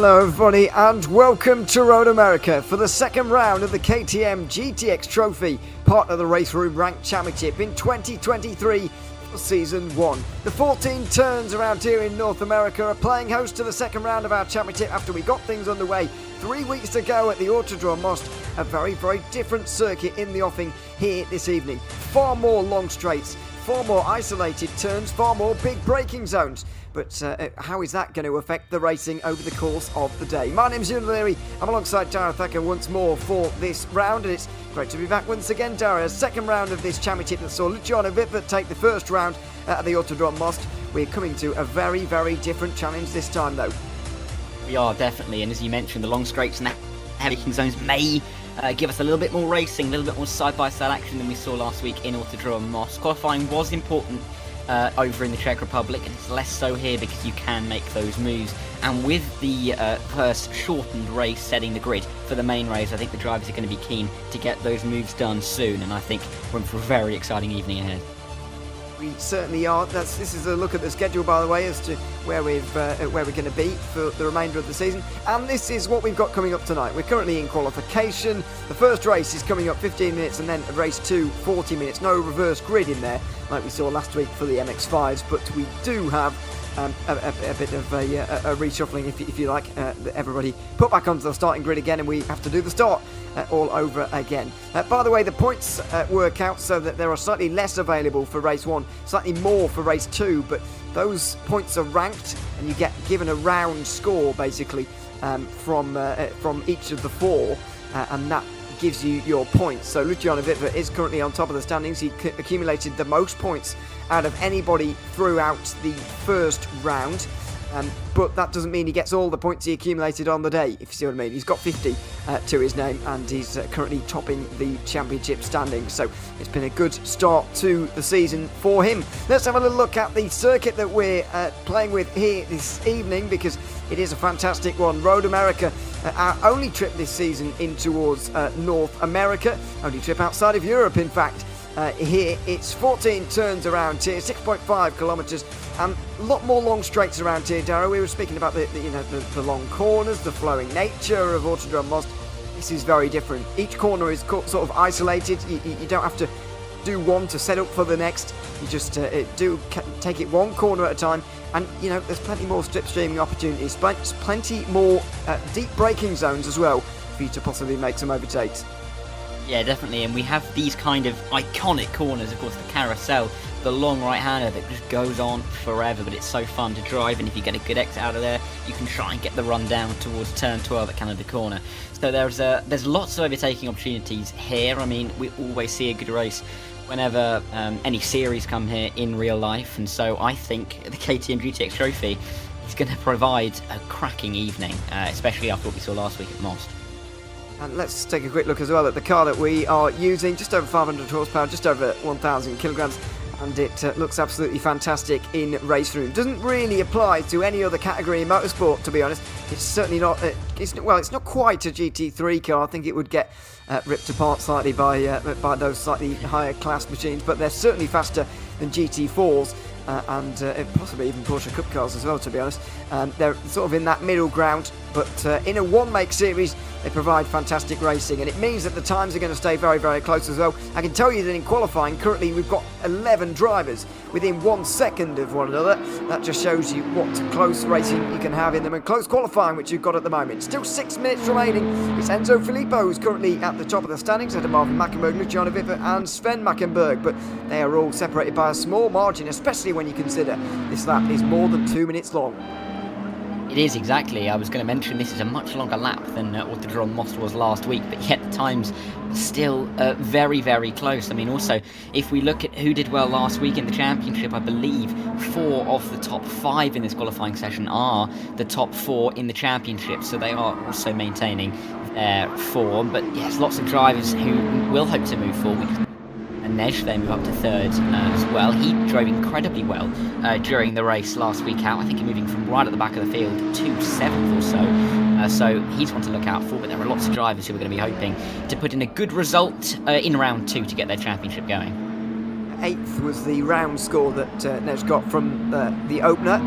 Hello everybody and welcome to Road America for the second round of the KTM GTX Trophy, part of the RaceRoom Ranked Championship in 2023 for Season 1. The 14 turns around here in North America are playing host to the second round of our championship after we got things underway 3 weeks to go at the Autodrome Most, a very different circuit in the offing here this evening. Far more long straights, far more isolated turns, far more big braking zones. But how is that going to affect the racing over the course of the day? My name's Ewan Leary. I'm alongside Dara Thacker once more for this round, and it's great to be back once again, Dara. Second round of this championship that saw Luciano Vipper take the first round at the Autodrome Most. We're coming to a very different challenge this time, though. We are, definitely, and as you mentioned, the long straights and the heavy zones may give us a little bit more racing, a little bit more side-by-side action than we saw last week in Autodrome Most. Qualifying was important over in the Czech Republic, and it's less so here because you can make those moves. And with the first shortened race setting the grid for the main race, I think the drivers are going to be keen to get those moves done soon, and I think we're in for a very exciting evening ahead. We certainly are. This is a look at the schedule, by the way, as to where we're going to be for the remainder of the season. And this is what we've got coming up tonight. We're currently in qualification. The first race is coming up 15 minutes, and then race 2, 40 minutes. No reverse grid in there, like we saw last week for the MX-5s, but we do have a bit of a reshuffling, if you like. Everybody put back onto the starting grid again, and we have to do the start all over again. By the way, the points work out so that there are slightly less available for race 1, slightly more for race 2, but those points are ranked, and you get given a round score basically from each of the four, and that gives you your points. So Luciano Vipper is currently on top of the standings. He accumulated the most points out of anybody throughout the first round, but that doesn't mean he gets all the points he accumulated on the day, if you see what I mean. He's got 50 to his name, and he's currently topping the championship standings, so it's been a good start to the season for him. Let's have a little look at the circuit that we're playing with here this evening, because it is a fantastic one. Road America, our only trip this season in towards North America, only trip outside of Europe, in fact. Here it's 14 turns around here, 6.5 kilometres, and a lot more long straights around here, Dara. We were speaking about the long corners, the flowing nature of Autodrome Most. This is very different. Each corner is sort of isolated. You don't have to do one to set up for the next. You just take it one corner at a time, and there's plenty more slipstreaming opportunities, plenty more deep braking zones as well for you to possibly make some overtakes. Yeah, definitely, and we have these kind of iconic corners, of course, the carousel, the long right-hander that just goes on forever, but it's so fun to drive, and if you get a good exit out of there, you can try and get the run down towards turn 12 at Canada Corner. So there's lots of overtaking opportunities here. I mean, we always see a good race whenever any series come here in real life, and so I think the KTM GTX Trophy is going to provide a cracking evening, especially after what we saw last week at Most. And let's take a quick look as well at the car that we are using. Just over 500 horsepower, just over 1,000 kilograms, and it looks absolutely fantastic in RaceRoom. Doesn't really apply to any other category in motorsport, to be honest. It's certainly not. It's not quite a GT3 car. I think it would get ripped apart slightly by those slightly higher class machines, but they're certainly faster than GT4s. And possibly even Porsche Cup cars as well, to be honest. They're sort of in that middle ground, but in a one-make series, they provide fantastic racing, and it means that the times are going to stay very close as well. I can tell you that in qualifying, currently we've got 11 drivers within 1 second of one another. That just shows you what close racing you can have in them, and close qualifying, which you've got at the moment. Still 6 minutes remaining. It's Enzo Filippo who's currently at the top of the standings, ahead of Marvin Mackenberg, Luciano Vipper and Sven Mackenberg, but they are all separated by a small margin, especially when you consider this lap is more than 2 minutes long. It is, exactly. I was going to mention this is a much longer lap than Autodrome Most was last week, but yet the times are still very close. I mean, also, if we look at who did well last week in the championship, I believe 4 of the top 5 in this qualifying session are the top 4 in the championship, so they are also maintaining their form. But yes, lots of drivers who will hope to move forward. And Nesh they move up to third as well. He drove incredibly well during the race last week out. I think moving from right at the back of the field to 7th or so. So he's one to look out for, but there are lots of drivers who are going to be hoping to put in a good result in round 2 to get their championship going. 8th was the round score that Nesh got from the opener.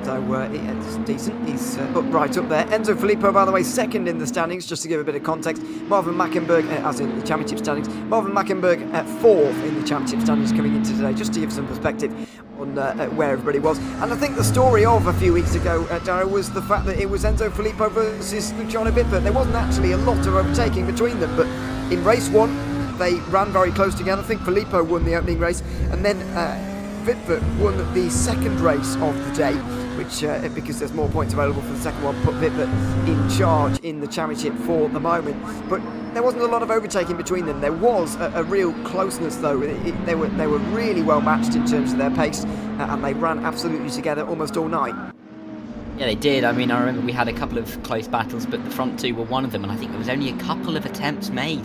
So it's decent. He's right up there. Enzo Filippo, by the way, second in the standings, just to give a bit of context. Marvin Mackenberg, as in the championship standings. Marvin Mackenberg at fourth in the championship standings coming into today, just to give some perspective on where everybody was. And I think the story of a few weeks ago, Darrow, was the fact that it was Enzo Filippo versus Luciano Vitvert. There wasn't actually a lot of overtaking between them, but in race one, they ran very close together. I think Filippo won the opening race, and then Vitvert won the second race of the day, which, because there's more points available for the second one, put Vitvert in charge in the championship for the moment. But there wasn't a lot of overtaking between them. There was a real closeness, though. They were really well matched in terms of their pace, and they ran absolutely together almost all night. Yeah, they did. I mean, I remember we had a couple of close battles, but the front two were one of them, and I think there was only a couple of attempts made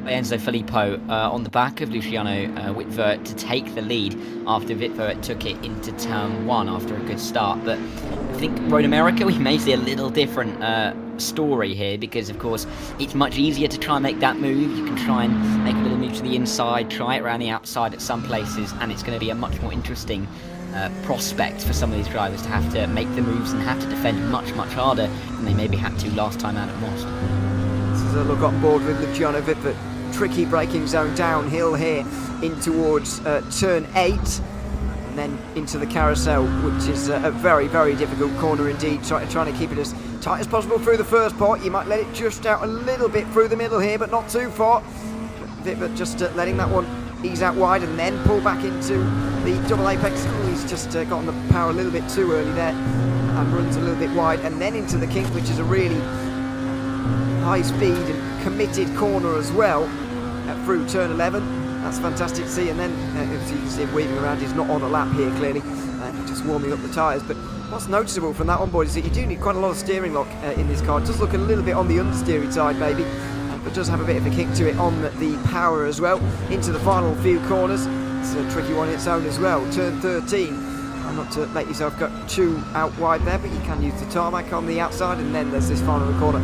by Enzo Filippo on the back of Luciano Vitvert to take the lead after Vitvert took it into turn one after a good start. But I think Road America, we may see a little different story here, because of course it's much easier to try and make that move. You can try and make a little move to the inside, try it around the outside at some places, and it's going to be a much more interesting prospect for some of these drivers to have to make the moves and have to defend much harder than they maybe had to last time out at Most. This is a look on board with Luciano Vitvert. Tricky braking zone downhill here in towards turn 8, and then into the carousel, which is a very difficult corner indeed. Trying to keep it as tight as possible through the first part. You might let it just out a little bit through the middle here, but not too far. Vitvert just letting that one ease out wide and then pull back into the double apex. Oh, he's just got on the power a little bit too early there and runs a little bit wide, and then into the kink, which is a really high speed and committed corner as well, through turn 11. That's fantastic to see. And then as you can see him weaving around, he's not on a lap here clearly, just warming up the tyres. But what's noticeable from that on board is that you do need quite a lot of steering lock in this car. It does look a little bit on the understeering side maybe, but does have a bit of a kick to it on the power as well. Into the final few corners, it's a tricky one in its own as well. Turn 13, and not to let yourself go too out wide there, but you can use the tarmac on the outside, and then there's this final corner,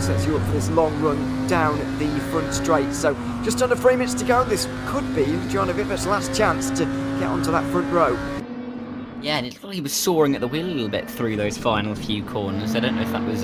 sets you up for this long run down the front straight. So just under 3 minutes to go. This could be Luciano Vitvert's last chance to get onto that front row. Yeah, and it looked like he was soaring at the wheel a little bit through those final few corners. I don't know if that was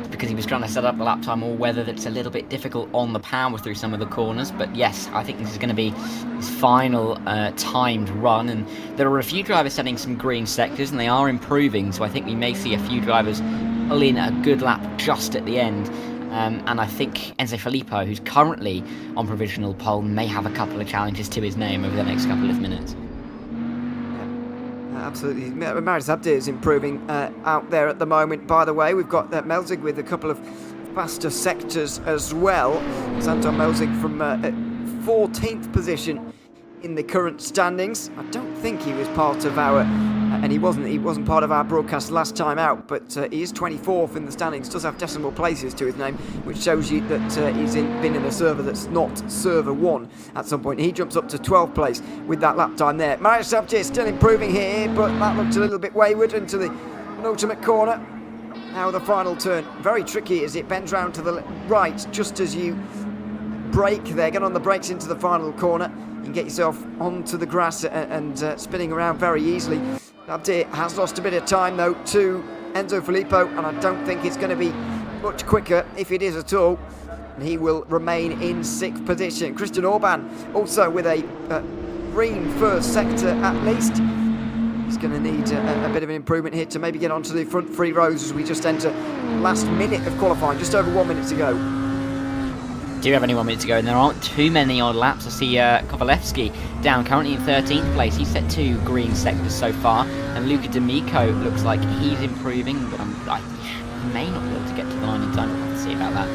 because he was trying to set up the lap time, or whether it's a little bit difficult on the power through some of the corners. But yes, I think this is going to be his final timed run, and there are a few drivers setting some green sectors, and they are improving, so I think we may see a few drivers pull in a good lap just at the end. And I think Enzo Filippo, who's currently on provisional pole, may have a couple of challenges to his name over the next couple of minutes. Absolutely. Maris Abdi is improving out there at the moment. By the way, we've got Melzig with a couple of faster sectors as well. It's Anton Melzig from 14th position in the current standings. I don't think he was part of our, and he wasn't part of our broadcast last time out, but he is 24th in the standings. Does have decimal places to his name, which shows you that he's been in a server that's not server 1 at some point. He jumps up to 12th place with that lap time there. Marius Sabje is still improving here, but that looked a little bit wayward into the penultimate corner. Now the final turn, very tricky as it bends round to the right just as you brake there. Get on the brakes into the final corner. You can get yourself onto the grass and spinning around very easily. Abdi has lost a bit of time though to Enzo Filippo, and I don't think it's going to be much quicker, if it is at all. And he will remain in 6th position. Christian Orban also with a green first sector at least. He's going to need a bit of an improvement here to maybe get onto the front 3 rows as we just enter last minute of qualifying, just over 1 minute to go. Do have only 1 minute to go, and there aren't too many odd laps. I see Kovalevsky down currently in 13th place. He's set 2 green sectors so far, and Luca D'Amico looks like he's improving, but he may not be able to get to the line in time. We'll have to see about that.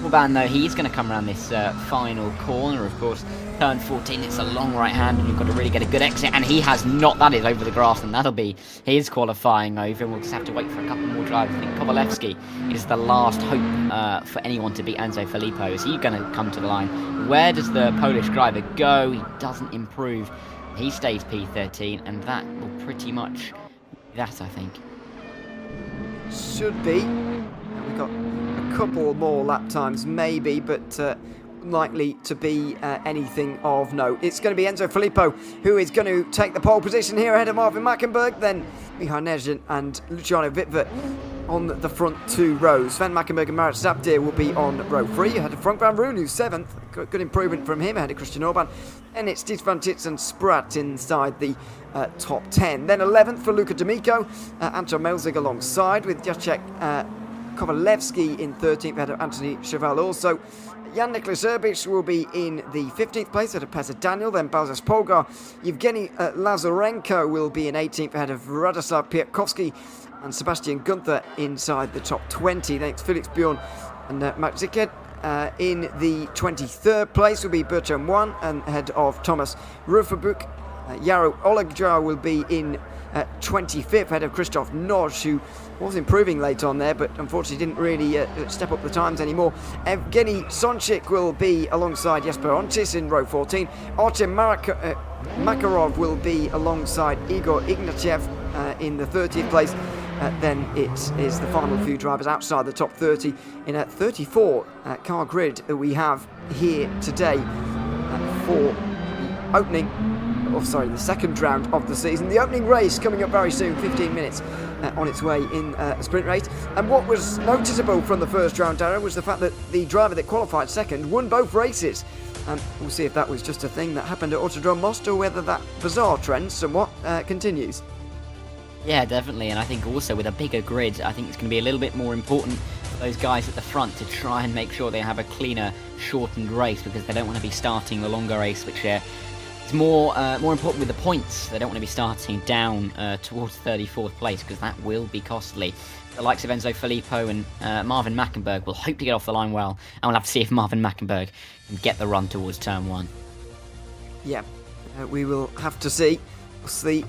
Orban, though, he's going to come around this final corner, of course. Turn 14, it's a long right hand, and you've got to really get a good exit, and he has not. That is over the grass, and that'll be his qualifying over. We'll just have to wait for a couple more drivers. I think Kovalevsky is the last hope for anyone to beat Enzo Filippo. Is he going to come to the line? Where does the Polish driver go? He doesn't improve. He stays P13, and that will pretty much be that, I think. Should be. We've got a couple more lap times maybe, but likely to be anything of note. It's going to be Enzo Filippo who is going to take the pole position here ahead of Marvin Mackenberg, then Mihai Nejin and Luciano Wittwer on the front 2 rows. Sven Mackenberg and Marit Sabdir will be on row 3 ahead of Frank van Roon, who's 7th. Good improvement from him ahead of Christian Orban. And it's Steve Van Tits and Sprat inside the top 10. Then 11th for Luca D'Amico, Anton Melzig alongside with Jacek Kovalevsky in 13th ahead of Anthony Cheval also. Jan-Niklas Erbic will be in the 15th place ahead of Peter Daniel, then Balzas Polgar. Yevgeny Lazarenko will be in 18th ahead of Radoslav Piatkovsky, and Sebastian Gunther inside the top 20. Then it's Felix Bjorn and Max Zickert. In the 23rd place will be Bertrand Moine and ahead of Thomas Ruferbuch. Yaro Olegjar will be in 25th ahead of Christoph Noj, who was improving late on there, but unfortunately didn't really step up the times anymore. Evgeny Sonchik will be alongside Jesper Ontis in row 14. Artem Makarov will be alongside Igor Ignatiev in the 30th place. Then it is the final few drivers outside the top 30 in a 34 car grid that we have here today for the second round of the season. The opening race coming up very soon, 15 minutes on its way in a sprint race. And what was noticeable from the first round, Darren, was the fact that the driver that qualified second won both races. We'll see if that was just a thing that happened at Autodrome Most or whether that bizarre trend somewhat continues. Yeah, definitely, and I think also with a bigger grid, I think it's going to be a little bit more important for those guys at the front to try and make sure they have a cleaner, shortened race, because they don't want to be starting the longer race, which is more important with the points. They don't want to be starting down towards 34th place, because that will be costly. The likes of Enzo Filippo and Marvin Mackenberg will hope to get off the line well, and we'll have to see if Marvin Mackenberg can get the run towards turn 1. Yeah, we will have to see. We'll see.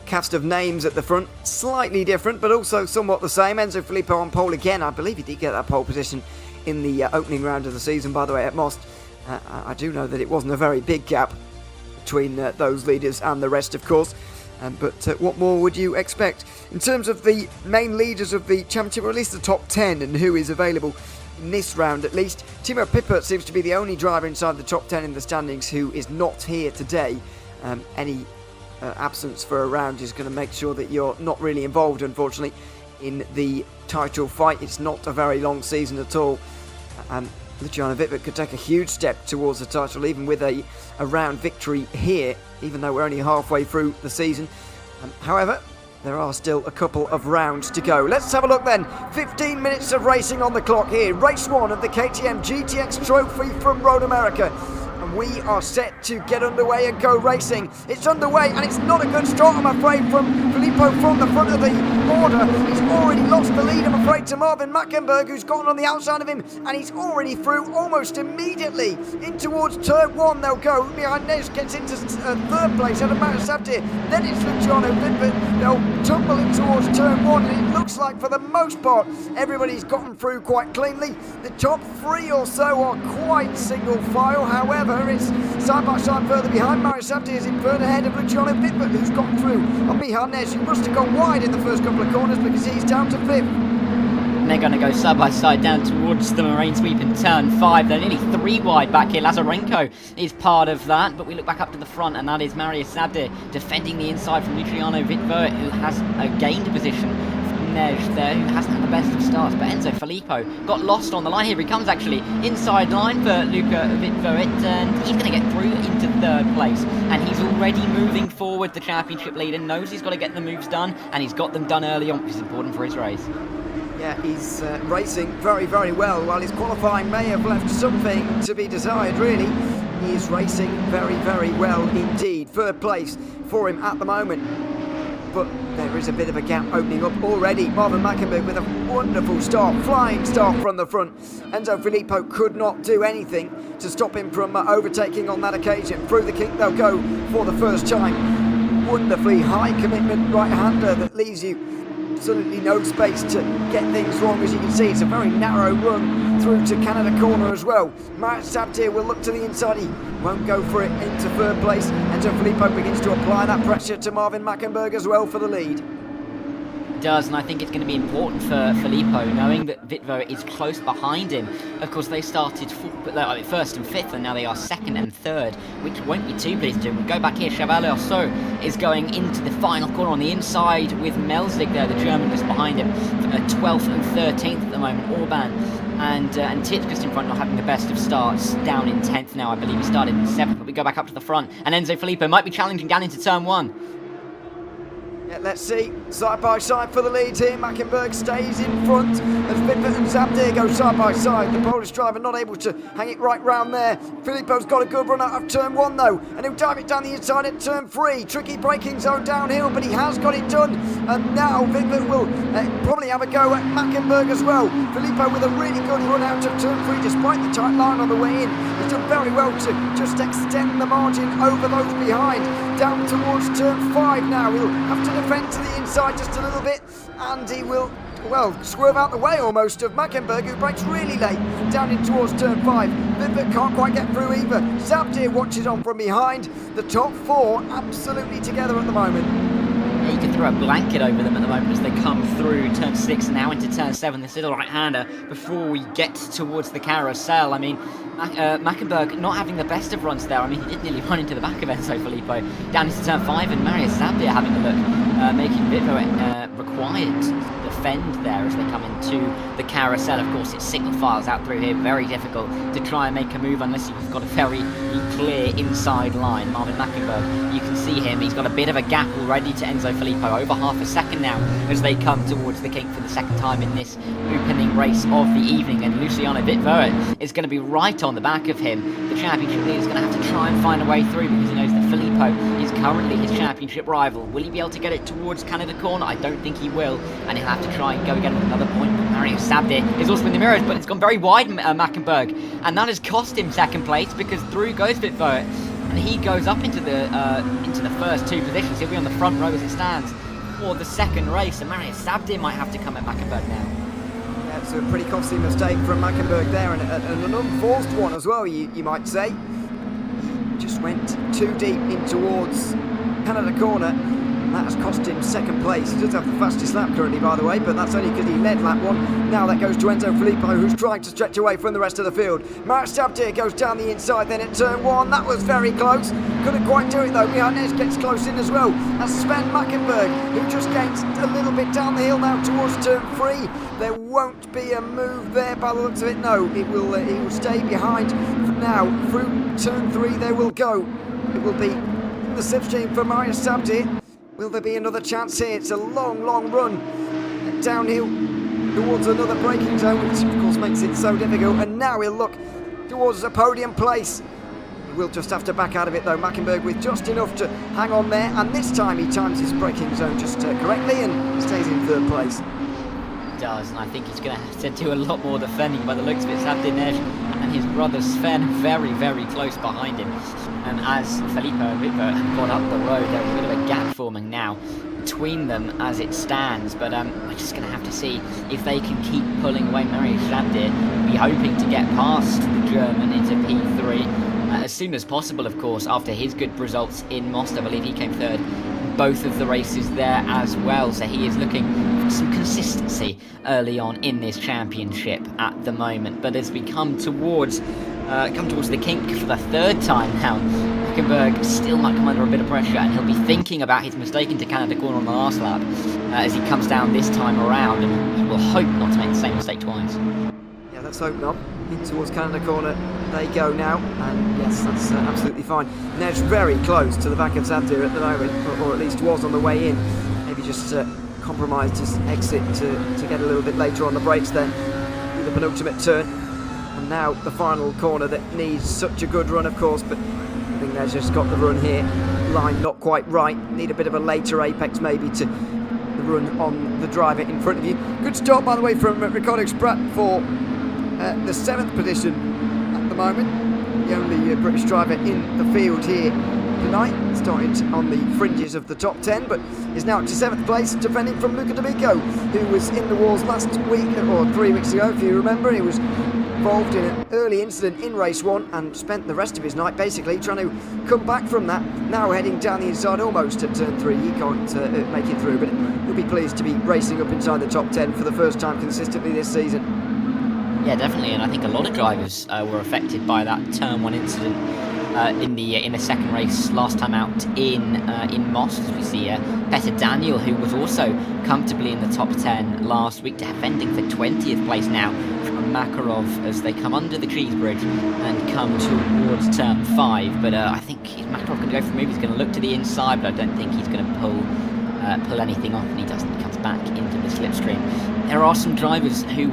Cast of names at the front, slightly different, but also somewhat the same. Enzo Filippo on pole again. I believe he did get that pole position in the opening round of the season, by the way, at Most. I do know that it wasn't a very big gap between those leaders and the rest, of course. But what more would you expect? In terms of the main leaders of the championship, or at least the top 10 and who is available in this round at least, Timo Pippert seems to be the only driver inside the top 10 in the standings who is not here today. Any absence for a round is going to make sure that you're not really involved, unfortunately, in the title fight. It's not a very long season at all. Luciano Wittwer could take a huge step towards the title, even with a round victory here, even though we're only halfway through the season. However, there are still a couple of rounds to go. Let's have a look then. 15 minutes of racing on the clock here. Race 1 of the KTM GTX Trophy from Road America. And we are set to get underway and go racing. It's underway, and it's not a good start, I'm afraid, from Filippo from the front of the order. He's already lost the lead, I'm afraid, to Marvin Mackenberg, who's gotten on the outside of him, and he's already through almost immediately in towards turn 1. They'll go. Mihai Nejin gets into third place out of Marit Sabdir. Then it's Luciano Wittwer. They'll tumble in towards turn 1, and it looks like, for the most part, everybody's gotten through quite cleanly. The top 3 or so are quite single file, however, it's side by side further behind. Marit Sabdir is in third ahead of Luciano Wittwer, who's got through on Mihai Nejin, who must have gone wide in the first couple of corners because he's down to 5th. And they're going to go side by side down towards the Moraine Sweep in turn 5. They're nearly 3 wide back here. Lazarenko is part of that, but we look back up to the front, and that is Marit Sabdir defending the inside from Luciano Wittwer, who has gained a position from Nej there, who hasn't had the best of starts. But Enzo Filippo got lost on the line. Here he comes, actually, inside line for Luca Wittwer, and he's going to get through into third place. And he's already moving forward, the championship leader, knows he's got to get the moves done, and he's got them done early on, which is important for his race. Yeah, he's racing very, very well. While his qualifying may have left something to be desired, really, he is racing very, very well indeed. Third place for him at the moment. But there is a bit of a gap opening up already. Marvin Mackenberg with a wonderful start, flying start from the front. Enzo Filippo could not do anything to stop him from overtaking on that occasion. Through the kick they'll go for the first time. Wonderfully high commitment right-hander that leaves you absolutely no space to get things wrong. As you can see, it's a very narrow run through to Canada Corner as well. Marit Sabdir will look to the inside. He won't go for it into third place. Enzo Filippo begins to apply that pressure to Marvin Mackenberg as well for the lead. does, and I think it's going to be important for Filippo, knowing that Vitvo is close behind him. Of course, they started first and fifth, and now they are second and third, which won't be too pleasing to him. We go back here, Cheval Orso is going into the final corner on the inside with Melzig there, the German just behind him, 12th and 13th at the moment, Orban. And Tit just in front, not having the best of starts, down in 10th now. I believe he started in 7th, but we go back up to the front, and Enzo Filippo might be challenging down into turn 1. Yeah, let's see, side by side for the lead here. Mackenberg stays in front as Vippert and Zabdir go side by side. The Polish driver not able to hang it right round there. Filippo's got a good run out of turn 1 though, and he'll dive it down the inside at turn 3. Tricky braking zone downhill, but he has got it done. And now Vippert will probably have a go at Mackenberg as well. Filippo with a really good run out of turn 3 despite the tight line on the way in. He's done very well to just extend the margin over those behind. Down towards turn 5 now. He'll have to defend to the inside just a little bit, and he will, well, swerve out the way almost of Mackenberg, who brakes really late down in towards turn 5. Vippert can't quite get through either. Zabdir watches on from behind. The top 4 absolutely together at the moment. Yeah, you can throw a blanket over them at the moment as they come through turn 6 and now into turn 7. This little right-hander before we get towards the carousel. I mean, Mackenberg not having the best of runs there. I mean, he did nearly run into the back of Enzo Filippo down into turn 5, and Marius Zabdir having a look, making Vitvo required to defend there as they come into the carousel. Of course, it's signal files out through here, very difficult to try and make a move unless you've got a very clear inside line. Marvin Mackenberg, you can see him, he's got a bit of a gap already to Enzo Filippo, over half a second now as they come towards the kink for the second time in this opening race of the evening, and Luciano Vitvo is going to be right on the back of him. The championship leader is going to have to try and find a way through because he knows that Filippo is currently his championship rival. Will he be able to get it towards Canada corner? I don't think he will, and he'll have to try and go again with another point. Marius Zabdir is also in the mirrors, but it's gone very wide, Mackenberg, and that has cost him second place because through goes Vitvo, and he goes up into the first 2 positions. He'll be on the front row as it stands for the second race, and Marius Zabdir might have to come at Mackenberg now. Yeah, it's a pretty costly mistake from Mackenberg there, and an unforced one as well, you might say. He just went too deep in towards Canada corner. That has cost him second place. He does have the fastest lap currently, by the way, but that's only because he led lap 1. Now that goes to Enzo Filippo, who's trying to stretch away from the rest of the field. Marius Zabdir goes down the inside then at turn 1. That was very close. Couldn't quite do it though. Mihanes gets close in as well. That's Sven Mackenberg, who just gains a little bit down the hill now towards turn 3. There won't be a move there by the looks of it. No, he will stay behind for now. Through turn 3 they will go. It will be the slipstream for Marius Zabdir. Will there be another chance here? It's a long run downhill towards another braking zone, which of course makes it so difficult. And now he'll look towards a podium place. He will just have to back out of it though. Mackenberg with just enough to hang on there, and this time he times his braking zone just correctly and stays in 3rd place. He does, and I think he's going to have to do a lot more defending by the looks of it. Zabdir and his brother Sven very close behind him. And as Filippo and Vitvo have gone up the road, there's a bit of a gap forming now between them as it stands. But we're just going to have to see if they can keep pulling away. Marius Zabdir will be hoping to get past the German into P3 as soon as possible, of course, after his good results in Most. I believe he came 3rd in both of the races there as well. So he is looking for some consistency early on in this championship at the moment. But as we come towards the kink for the 3rd time now, Mackenberg still might come under a bit of pressure, and he'll be thinking about his mistake into Canada corner on the last lap as he comes down this time around, and he will hope not to make the same mistake twice. Yeah, let's hope not. In towards Canada corner they go now, and yes, that's absolutely fine. Ned's very close to the back of Zabdir at the moment, or at least was on the way in. Maybe just compromised his exit to get a little bit later on the brakes then, with the penultimate turn. And now the final corner that needs such a good run, of course, but I think they've just got the run here. Line not quite right. Need a bit of a later apex maybe to the run on the driver in front of you. Good start, by the way, from Ricardo Spratt for the 7th position at the moment. The only British driver in the field here tonight. Started on the fringes of the top 10, but is now up to 7th place, defending from Luca D'Amico, who was in the walls last week, or 3 weeks ago, if you remember. He was involved in an early incident in race 1 and spent the rest of his night basically trying to come back from that. Now heading down the inside almost at turn 3. He can't make it through, but he'll be pleased to be racing up inside the top 10 for the first time consistently this season. Yeah, definitely, and I think a lot of drivers were affected by that turn 1 incident in the second race last time out in Moss. As we see Petter Daniel, who was also comfortably in the top 10 last week, defending for 20th place now from Makarov as they come under the Cheese Bridge and come towards turn 5. But I think Makarov can go for a move. He's going to look to the inside, but I don't think he's going to pull anything off, and he doesn't. He comes back into the slipstream. There are some drivers who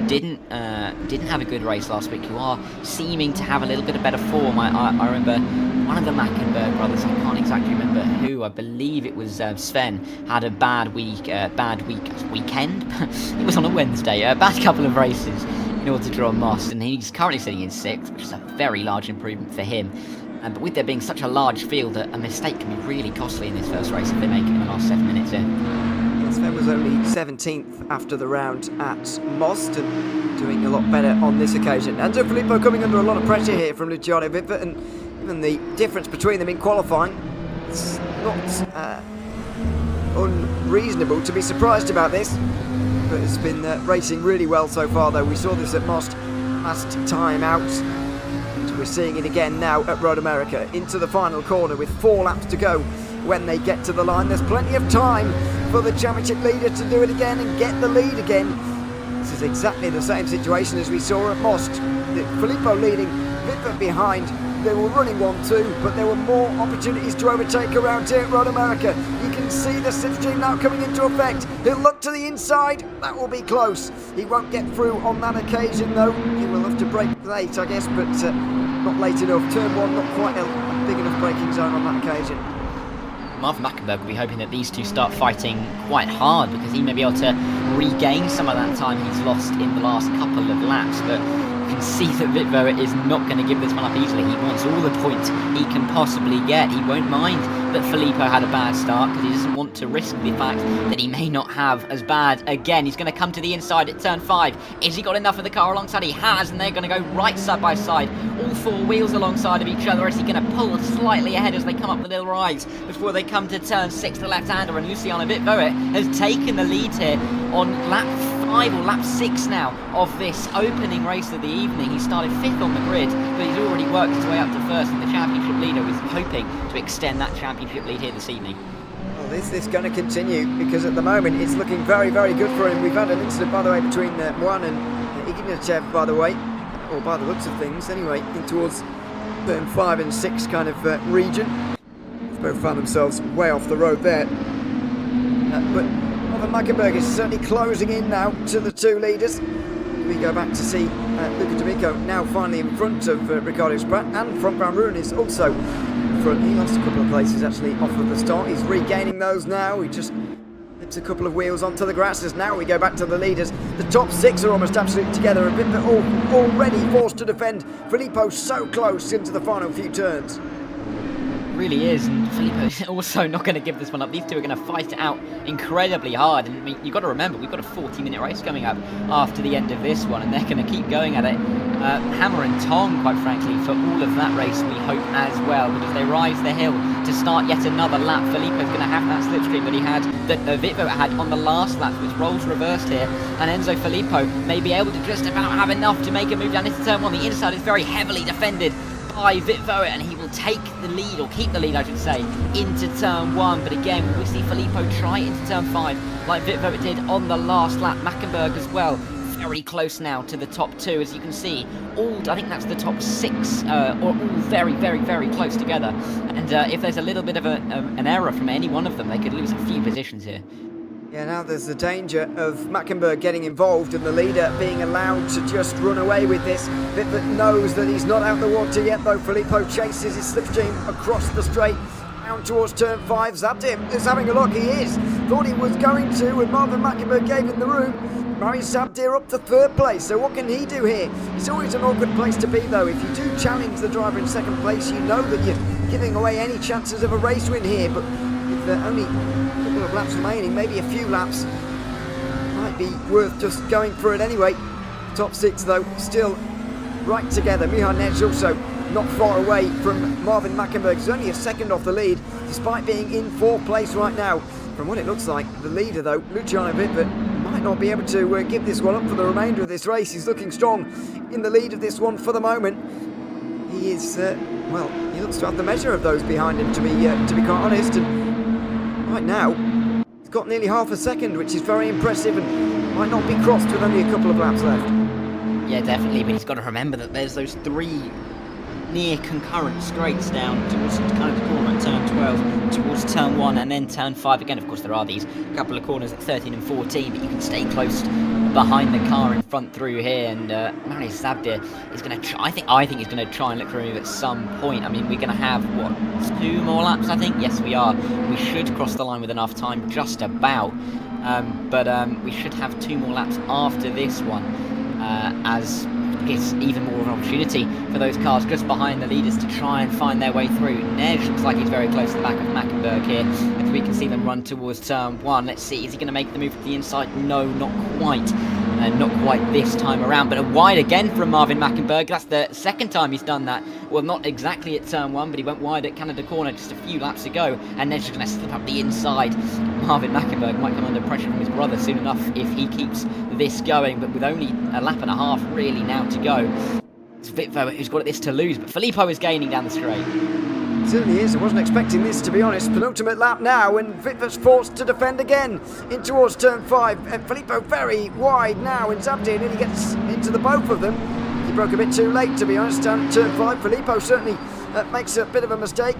didn't have a good race last week, who are seeming to have a little bit of better form. I remember one of the Mackenberg brothers, I can't exactly remember who, I believe it was Sven, had a bad weekend. It was on a Wednesday, a bad couple of races in order to draw Moss, and he's currently sitting in 6th, which is a very large improvement for him. But with there being such a large field, a mistake can be really costly in this first race if they make it in the last 7 minutes here. Sven was only 17th after the round at Most and doing a lot better on this occasion. Enzo Filippo coming under a lot of pressure here from Luciano Viva, and even the difference between them in qualifying, it's not unreasonable to be surprised about this. But it's been racing really well so far, though. We saw this at Most last time out. We're seeing it again now at Road America, into the final corner with 4 laps to go when they get to the line. There's plenty of time for the championship leader to do it again and get the lead again. This is exactly the same situation as we saw at Most. Filippo leading, Viva behind. They were running 1-2, but there were more opportunities to overtake around here at Road America. You can see the slipstream now coming into effect. He'll look to the inside. That will be close. He won't get through on that occasion, though. He will have to brake late, I guess, but not late enough. Turn 1, not quite a big enough braking zone on that occasion. Marvin Mackenberg will be hoping that these two start fighting quite hard, because he may be able to regain some of that time he's lost in the last couple of laps. But you can see that Vitvo is not going to give this one up easily. He wants all the points he can possibly get. He won't mind that Filippo had a bad start, because he doesn't want to risk the fact that he may not have as bad again. He's going to come to the inside at turn 5. Is he got enough of the car alongside? He has, and they're going to go right side by side, all 4 wheels alongside of each other. Is he going to pull slightly ahead as they come up the little rise before they come to turn 6, the left-hander, and Luciano Vitvoet has taken the lead here on lap 5 or lap 6 now of this opening race of the evening. He started 5th on the grid, but he's already worked his way up to 1st, and the championship leader is hoping to extend that championship lead here this evening. Well, this is going to continue, because at the moment it's looking very, very good for him. We've had an incident, by the way, between Moine and Ignatiev, by the way, or by the looks of things anyway, in towards turn 5 and 6 kind of region. Both found themselves way off the road there. But Marvin Mackenberg is certainly closing in now to the 2 leaders. We go back to see Luca D'Amico now finally in front of Ricardo Spratt, and from Van Ruin is also in front. He lost a couple of places actually off of the start. He's regaining those now. He just flips a couple of wheels onto the grasses. Now we go back to the leaders. The top 6 are almost absolutely together, a bit already forced to defend. Filippo so close into the final few turns. Really is, and Filippo is also not going to give this one up. These two are going to fight it out incredibly hard, and I mean, you've got to remember, we've got a 40-minute race coming up after the end of this one, and they're going to keep going at it hammer and tong, quite frankly, for all of that race, we hope, as well, because they rise the hill to start yet another lap. Filippo's going to have that slipstream that he had, that Vitvo had on the last lap, which rolls reversed here, and Enzo Filippo may be able to just about have enough to make a move down into turn 1. The inside is very heavily defended by Vitvoet, and he will take the lead, or keep the lead I should say, into turn 1. But again, we see Filippo try into turn 5 like Vitvoet did on the last lap. Mackenberg as well, very close now to the top 2, as you can see. I think that's the top 6, are all very, very, very close together. And if there's a little bit of an error from any one of them, they could lose a few positions here. Yeah, now there's the danger of Mackenberg getting involved and the leader being allowed to just run away with this. Vitvoet knows that he's not out the water yet, though. Filippo chases his slipstream across the straight, down towards turn 5. Zabdir is having a look. He is. Thought he was going to, when Marvin Mackenberg gave him the room. Marius Zabdir up to 3rd place, so what can he do here? It's always an awkward place to be, though. If you do challenge the driver in 2nd place, you know that you're giving away any chances of a race win here, but with only a couple of laps remaining, maybe a few laps, might be worth just going for it anyway. Top 6, though, still right together. Michal Nej also not far away from Marvin Mackenberg. He's only a second off the lead, despite being in 4th place right now. From what it looks like, the leader though, Luciano Wittwert, might not be able to give this one up for the remainder of this race. He's looking strong in the lead of this one for the moment. He is, well, he looks to have the measure of those behind him, to be quite honest. And right now, he's got nearly half a second, which is very impressive and might not be crossed with only a couple of laps left. Yeah, definitely, but he's got to remember that there's those 3 near concurrent straights down towards kind of the corner at turn 12, towards turn 1 and then turn 5 again. Of course, there are these couple of corners at 13 and 14, but you can stay close behind the car in front through here. And Marius Zabdir is going to try. I think he's going to try and look for a move at some point. I mean, we're going to have what, 2 more laps? I think. Yes, we are. We should cross the line with enough time, just about. But we should have 2 more laps after this one, as it's even more of an opportunity for those cars just behind the leaders to try and find their way through. Nej looks like he's very close to the back of Mackenberg here. If we can see them run towards turn 1, let's see, is he going to make the move to the inside? No, not quite. Not quite this time around, but a wide again from Marvin Mackenberg. That's the second time he's done that. Well, not exactly at turn 1, but he went wide at Canada Corner just a few laps ago, and Nej's going to slip up the inside. Marvin Mackenberg might come under pressure from his brother soon enough if he keeps this going, but with only a lap and a half really now to go. It's Wittwert who's got this to lose, but Filippo is gaining down the straight. It certainly is. I wasn't expecting this, to be honest. Penultimate lap now, and Wittwert's forced to defend again in towards turn 5. And Filippo very wide now, and Zabdir nearly gets into the both of them. He broke a bit too late, to be honest, down at turn 5. Filippo certainly makes a bit of a mistake.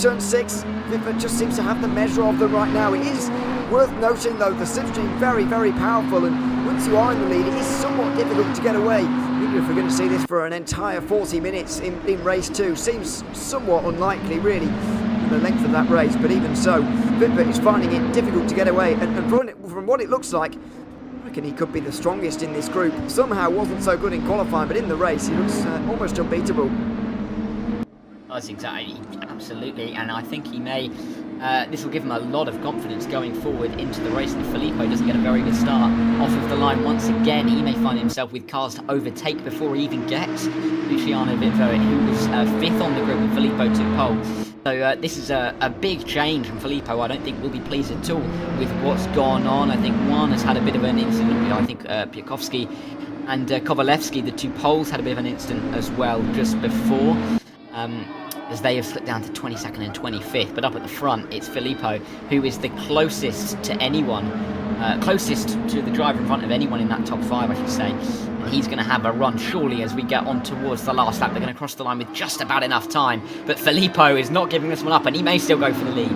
Turn 6, Wittwert just seems to have the measure of them right now. It is worth noting, though, the slipstream very, very powerful, and once you are in the lead, it is somewhat difficult to get away. Even if we're going to see this for an entire 40 minutes in race 2, seems somewhat unlikely, really, in the length of that race. But even so, Wittwert is finding it difficult to get away, and from what it looks like, I reckon he could be the strongest in this group. Somehow wasn't so good in qualifying, but in the race, he looks almost unbeatable. That's exactly, absolutely, and I think he may. This will give him a lot of confidence going forward into the race. And Filippo doesn't get a very good start off of the line once again. He may find himself with cars to overtake before he even gets Luciano Wittwert, who was 5th on the grid when Filippo took pole. So this is a big change from Filippo. I don't think we'll be pleased at all with what's gone on. I think one has had a bit of an incident. I think Piatkowski and Kovalevski, the 2 poles, had a bit of an incident as well just before. As they have slipped down to 22nd and 25th, but up at the front it's Filippo who is the closest to anyone, closest to the driver in front of anyone in that top 5, I should say. And he's going to have a run surely as we get on towards the last lap. They're going to cross the line with just about enough time, but Filippo is not giving this one up, and he may still go for the lead.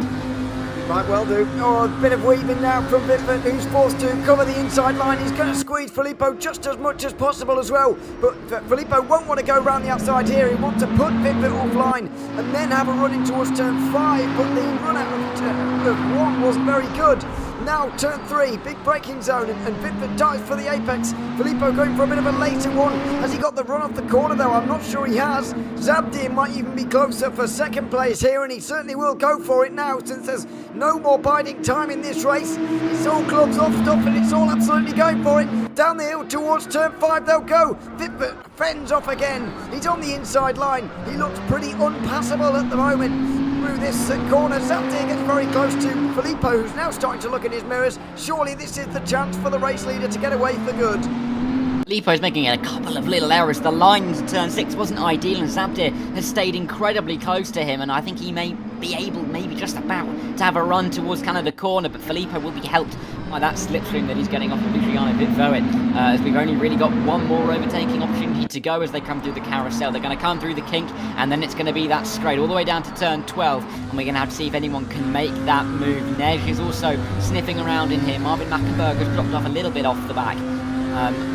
Might well do. Oh, a bit of weaving now from Wittwert, who's forced to cover the inside line. He's going to squeeze Filippo just as much as possible as well. But Filippo won't want to go around the outside here. He wants to put Wittwert offline and then have a run in towards turn 5. But the run out of 1 wasn't very good. Now turn 3, big braking zone, and Wittwert dives for the apex. Filippo going for a bit of a later one. Has he got the run off the corner though? I'm not sure he has. Zabdir might even be closer for second place here, and he certainly will go for it now since there's no more biding time in this race. It's all clubs off stop, and it's all absolutely going for it. Down the hill towards turn 5 they'll go. Wittwert fends off again. He's on the inside line. He looks pretty unpassable at the moment. Through this corner, Zabdir gets very close to Filippo, who's now starting to look in his mirrors. Surely this is the chance for the race leader to get away for good. Filippo's making a couple of little errors. The line to turn 6 wasn't ideal, and Zabdir has stayed incredibly close to him, and I think he may be able, maybe just about, to have a run towards Canada Corner, but Filippo will be helped by that slipstream that he's getting off of Luciano Wittwert, as we've only really got one more overtaking opportunity to go as they come through the carousel. They're going to come through the kink, and then it's going to be that straight all the way down to turn 12, and we're going to have to see if anyone can make that move. Nej is also sniffing around in here. Marvin Mackenberg has dropped off a little bit off the back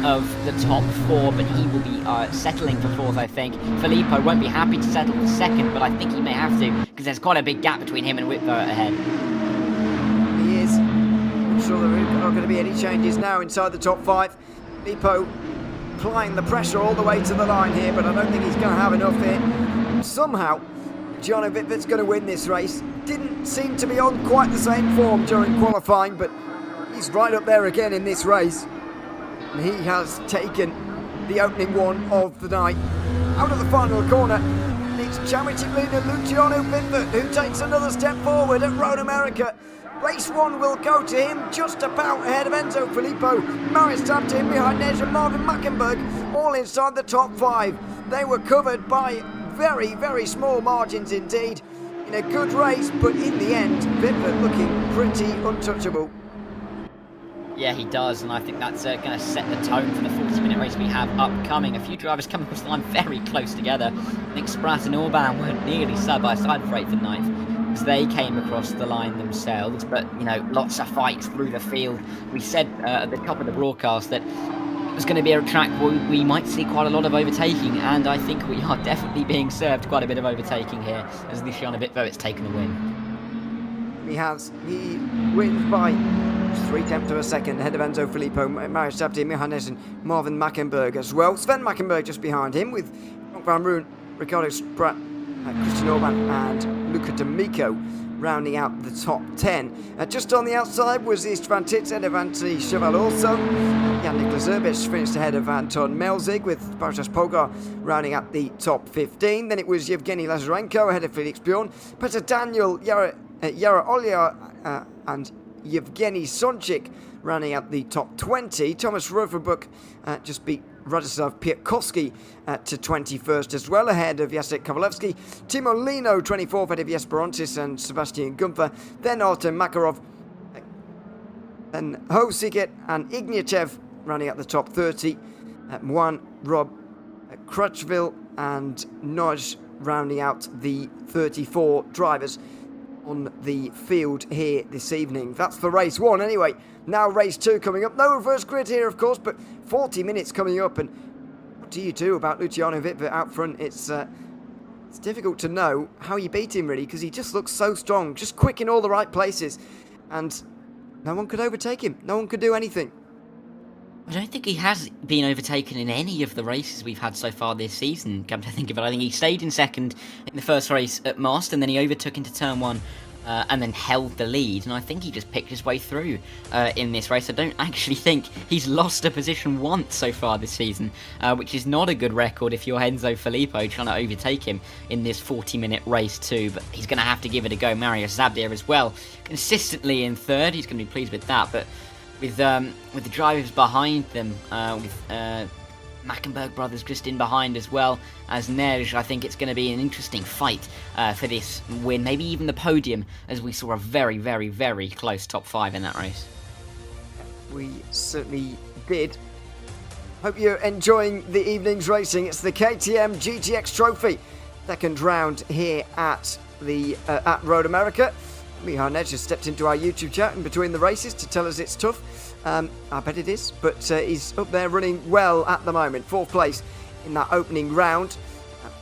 of the top 4, but he will be settling for 4th, I think. Filippo won't be happy to settle for 2nd, but I think he may have to, because there's quite a big gap between him and Wittwert ahead. He is. I'm sure there are not going to be any changes now inside the top 5. Filippo applying the pressure all the way to the line here, but I don't think he's going to have enough here. Somehow, Luciano Wittwert's going to win this race. Didn't seem to be on quite the same form during qualifying, but he's right up there again in this race. And he has taken the opening one of the night. Out of the final corner, it's championship leader Luciano Biffert who takes another step forward at Road America. Race 1 will go to him just about ahead of Enzo Filippo. Maris tapped in behind Než and Marvin Mackenberg, all inside the top 5. They were covered by very, very small margins indeed. In a good race, but in the end, Biffert looking pretty untouchable. Yeah, he does, and I think that's going to set the tone for the 40-minute race we have upcoming. A few drivers coming across the line very close together. I think Spratt and Orban were nearly side-by-side for 8th and 9th, as they came across the line themselves. But, you know, lots of fights through the field. We said at the top of the broadcast that it was going to be a track where we might see quite a lot of overtaking, and I think we are definitely being served quite a bit of overtaking here, as Luciano Biffert taken the win. He has. He wins by 0.3 of a second ahead of Enzo Filippo, Maris Tabdi, Mihanes and Marvin Mackenberg as well. Sven Mackenberg just behind him with Frank Van Roon, Ricardo Spratt, Christian Orban and Luca D'Amico rounding out the top 10. Just on the outside was Istvan Titz ahead of Antti Cheval also. Jan-Niklas Urbich finished ahead of Anton Melzig with Bartosz Pogar rounding out the top 15. Then it was Yevgeny Lazarenko ahead of Felix Bjorn, Peter Daniel, Yara Olja and Yevgeny Sonchik rounding out the top 20. Thomas Roverbuk just beat Radoslav Piatkowski to 21st as well, ahead of Jacek Kowalewski. Timo Lino 24th ahead of Jesper Ontis and Sebastian Gunther. Then Artem Makarov, then Ho Siget and Ignatiev rounding out the top 30. Moine, Rob, Crutchville and Noj rounding out the 34 drivers on the field here this evening. That's for race 1 anyway. Now race 2 coming up. No reverse grid here, of course, but 40 minutes coming up. And what do you do about Luciano Biffert out front? It's difficult to know how you beat him, really, because he just looks so strong, just quick in all the right places. And no one could overtake him. No one could do anything. I don't think he has been overtaken in any of the races we've had so far this season, come to think of it. I think he stayed in second in the first race at Mast, and then he overtook into turn 1 and then held the lead. And I think he just picked his way through in this race. I don't actually think he's lost a position once so far this season, which is not a good record if you're Enzo Filippo trying to overtake him in this 40-minute race too. But he's going to have to give it a go. Mario Zabdir as well, consistently in third. He's going to be pleased with that. But with the drivers behind them, with Mackenberg brothers just in behind as well as Než, I think it's going to be an interesting fight for this win, maybe even the podium, as we saw a very, very, very close top 5 in that race. We certainly did. Hope you're enjoying the evening's racing. It's the KTM GTX Trophy, second round here at the at Road America. Mihai Než has stepped into our YouTube chat in between the races to tell us it's tough. I bet it is, but he's up there running well at the moment. 4th place in that opening round.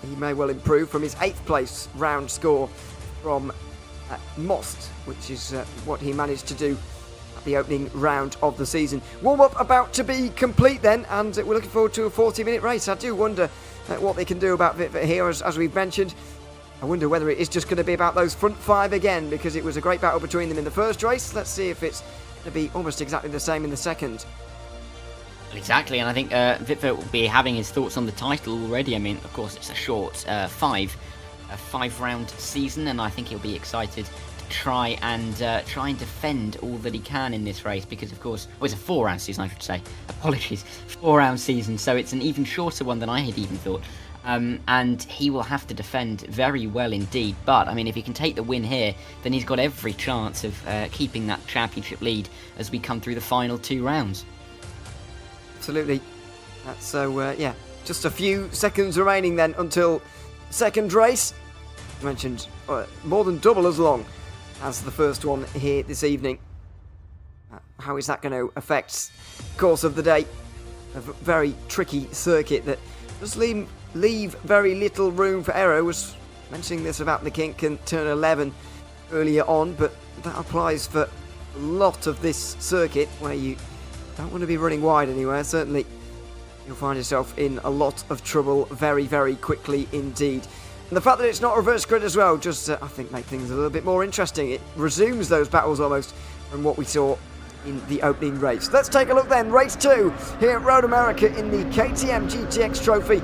He may well improve from his 8th place round score from Most, which is what he managed to do at the opening round of the season. Warm-up about to be complete then, and we're looking forward to a 40-minute race. I do wonder what they can do about Biffert here, as we've mentioned. I wonder whether it is just going to be about those front 5 again, because it was a great battle between them in the first race. Let's see if it's going to be almost exactly the same in the second. Exactly, and I think Biffert will be having his thoughts on the title already. I mean, of course, it's a short 5-round season, and I think he'll be excited to try and defend all that he can in this race, because, of course, it's a 4-round season, I should say. Apologies, 4-round season, so it's an even shorter one than I had even thought. And he will have to defend very well indeed. But, I mean, if he can take the win here, then he's got every chance of keeping that championship lead as we come through the final 2 rounds. Absolutely. So, yeah, just a few seconds remaining then until second race. I mentioned more than double as long as the first one here this evening. How is that going to affect the course of the day? A very tricky circuit that does leave very little room for error. I was mentioning this about the kink and turn 11 earlier on, but that applies for a lot of this circuit where you don't want to be running wide anywhere. Certainly you'll find yourself in a lot of trouble very, very quickly indeed. And the fact that it's not reverse grid as well just I think make things a little bit more interesting. It resumes those battles almost from what we saw in the opening race. Let's take a look then. Race 2 here at Road America in the KTM GTX Trophy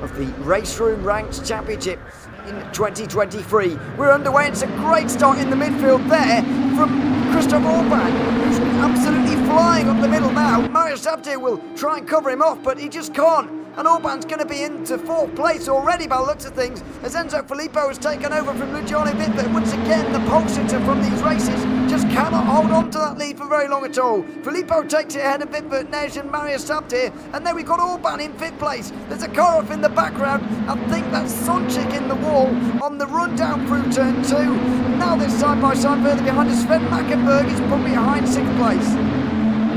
of the RaceRoom Ranked Championship in 2023. We're underway. It's a great start in the midfield there from Christoph Orban, who's absolutely flying up the middle now. Mario Sabtir will try and cover him off, but he just can't. And Orban's going to be into 4th place already by the looks of things, as Enzo Filippo has taken over from Luciano Vittler. Once again, the pole sitter from these races just cannot hold on to that lead for very long at all. Filippo takes it ahead of Vittler, Nej and Mario Sabtir, and then we've got Orban in 5th place. There's a car off in the background. I think that's Sonchik in the wall on the run down through turn 2. Now they're side by side further behind us. Sven Mackenberg is probably behind 6th place.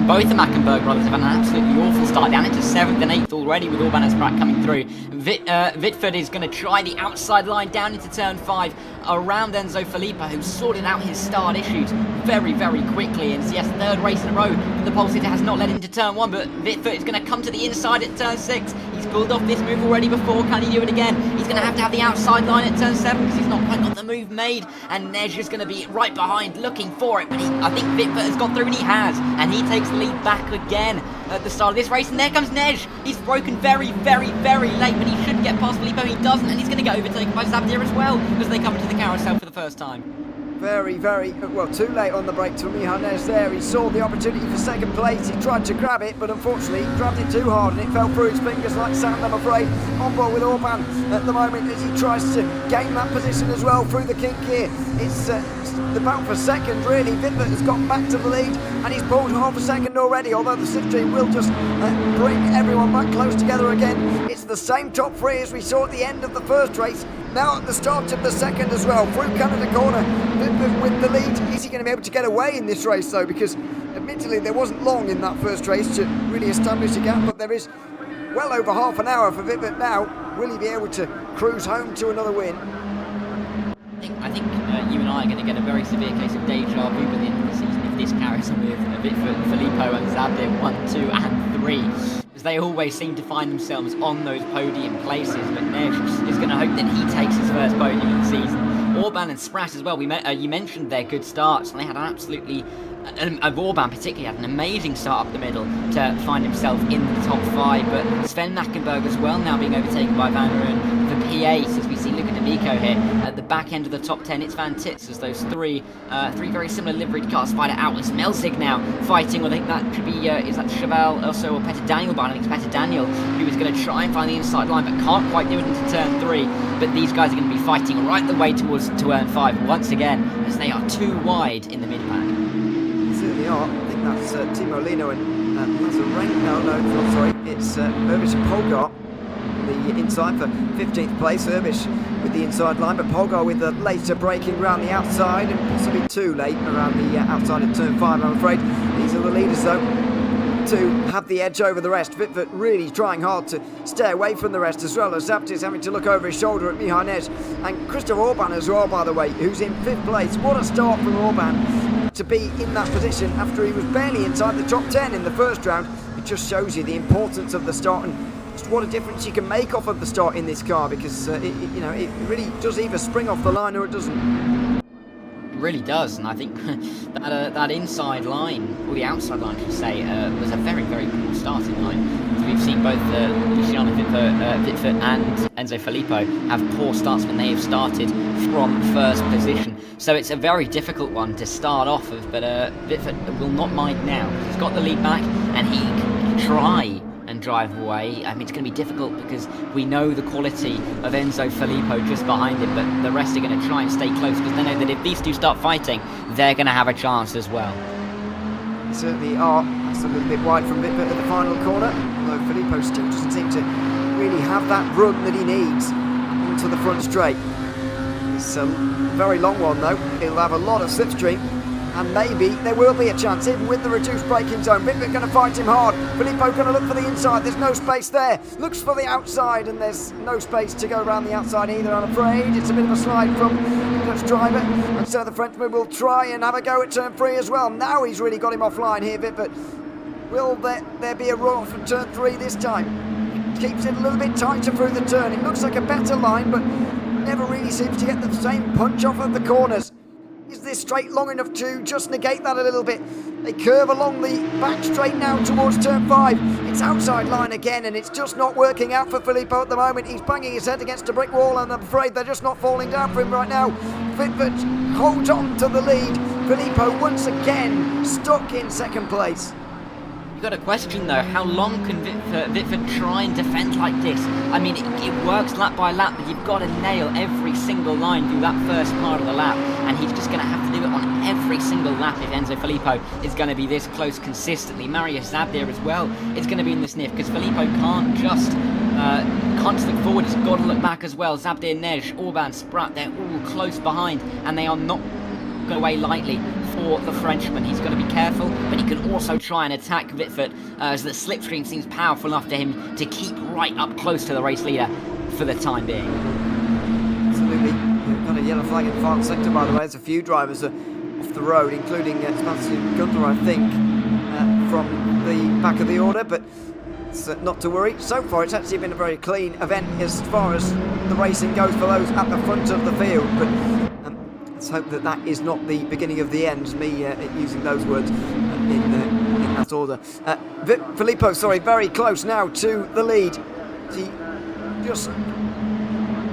Both the Mackenberg brothers have had an absolutely awful start, down into 7th and 8th already with Orban and Spratt coming through. Vitford is going to try the outside line down into turn 5 around Enzo Filippo, who sorted out his start issues very, very quickly. And yes, 3rd race in a row, the pole sitter has not led into turn 1, but Vitford is going to come to the inside at turn 6. He's pulled off this move already before. Can he do it again? He's going to have the outside line at turn 7 because he's not quite got the move made. And Nej is going to be right behind looking for it. But I think Vitford has got through, and he has. And he takes the lead back again at the start of this race. And there comes Nej. He's broken very, very, very late, but he should get past Filippo. He doesn't, and he's going to get overtaken by Sabdir as well because they come into the carousel for the first time. Very, very, well, too late on the break to Michal Nej there. He saw the opportunity for 2nd place. He tried to grab it, but unfortunately he grabbed it too hard and it fell through his fingers like sand, I'm afraid. On board with Orban at the moment as he tries to gain that position as well through the kink here. It's the battle for 2nd, really. Vittler has got back to the lead and he's pulled half a 2nd already, although the slipstream will just bring everyone back close together again. It's the same top 3 as we saw at the end of the 1st race. Now at the start of the 2nd as well, through Canada Corner, with the lead. Is he going to be able to get away in this race though? Because admittedly there wasn't long in that 1st race to really establish a gap, but there is well over half an hour for Vittler now. Will he be able to cruise home to another win? I think you and I are going to get a very severe case of deja vu by the end of the season if this carries on with Filippo and Sabdir 1, 2 and 3. Because they always seem to find themselves on those podium places, but Nej is going to hope that he takes his first podium of the season. Orban and Spratt as well, you mentioned their good starts, and they had an absolutely, Orban particularly had an amazing start up the middle to find himself in the top 5, but Sven Mackenberg as well now being overtaken by Van Ruyn for P8, as we see Luca D'Amico here at the back end of the top 10. It's Van Tits as those three very similar liveried cars fight it out. It's Melzig now fighting, I think that should be, is that Cheval also or Petter Daniel behind? I think it's Petter Daniel who is going to try and find the inside line but can't quite do it into turn 3. But these guys are going to be fighting right the way towards turn 5 once again, as they are too wide in the mid-pack. Certainly are. I think that's Timo Lino and no, sorry, it's Urbish and Polgar the inside for 15th place. Urbish with the inside line, but Polgar with the later braking around the outside and possibly too late around the outside of turn 5, I'm afraid. These are the leaders though to have the edge over the rest. Vittler really trying hard to stay away from the rest, as well as Sabtir's having to look over his shoulder at Michal Nej, and Christoph Orban as well, by the way, who's in 5th place. What a start from Orban to be in that position after he was barely inside the top 10 in the 1st round. It just shows you the importance of the start and just what a difference you can make off of the start in this car, because it really does either spring off the line or it doesn't. Really does, and I think that inside line, or the outside line I should say, was a very poor starting line. We've seen both Luciano Vittler and Enzo Filippo have poor starts when they have started from 1st position, so it's a very difficult one to start off of, but Vittler will not mind now. He's got the lead back and he can try and drive away. I mean, it's going to be difficult because we know the quality of Enzo Filippo just behind him, but the rest are going to try and stay close because they know that if these two start fighting, they're going to have a chance as well. They certainly are. That's a little bit wide from Vittler at the final corner, although Filippo still doesn't seem to really have that run that he needs into the front straight. It's a very long one though. He'll have a lot of slipstream, and maybe there will be a chance, even with the reduced braking zone. Vittler going to fight him hard. Filippo going to look for the inside. There's no space there. Looks for the outside, and there's no space to go around the outside either, I'm afraid. It's a bit of a slide from the Dutch driver, and so the Frenchman will try and have a go at turn 3 as well. Now he's really got him offline here, but will there be a run from turn 3 this time? Keeps it a little bit tighter through the turn. It looks like a better line, but never really seems to get the same punch off of the corners. Is this straight long enough to just negate that a little bit? They curve along the back straight now towards turn 5. It's outside line again, and it's just not working out for Filippo at the moment. He's banging his head against a brick wall, and I'm afraid they're just not falling down for him right now. Fitbit holds on to the lead. Filippo once again stuck in second place. You've got a question though, how long can Vitford try and defend like this? I mean, it works lap by lap, but you've got to nail every single line through that first part of the lap, and he's just going to have to do it on every single lap if Enzo Filippo is going to be this close consistently. Marius Zabdir as well is going to be in the sniff, because Filippo can't just look forward, he's got to look back as well. Zabdir, Nej, Orban, Sprat, they're all close behind, and they are not going away lightly for the Frenchman. He's got to be careful, but he can also try and attack Vitford, as the slipstream seems powerful enough to him to keep right up close to the race leader for the time being. Absolutely. We've got a yellow flag in the final sector, by the way. There's a few drivers off the road, including Sebastian Gunter, I think, from the back of the order, but it's not to worry. So far, it's actually been a very clean event as far as the racing goes for those at the front of the field, but let's hope that that is not the beginning of the end, me using those words in that order. Filippo, very close now to the lead. He just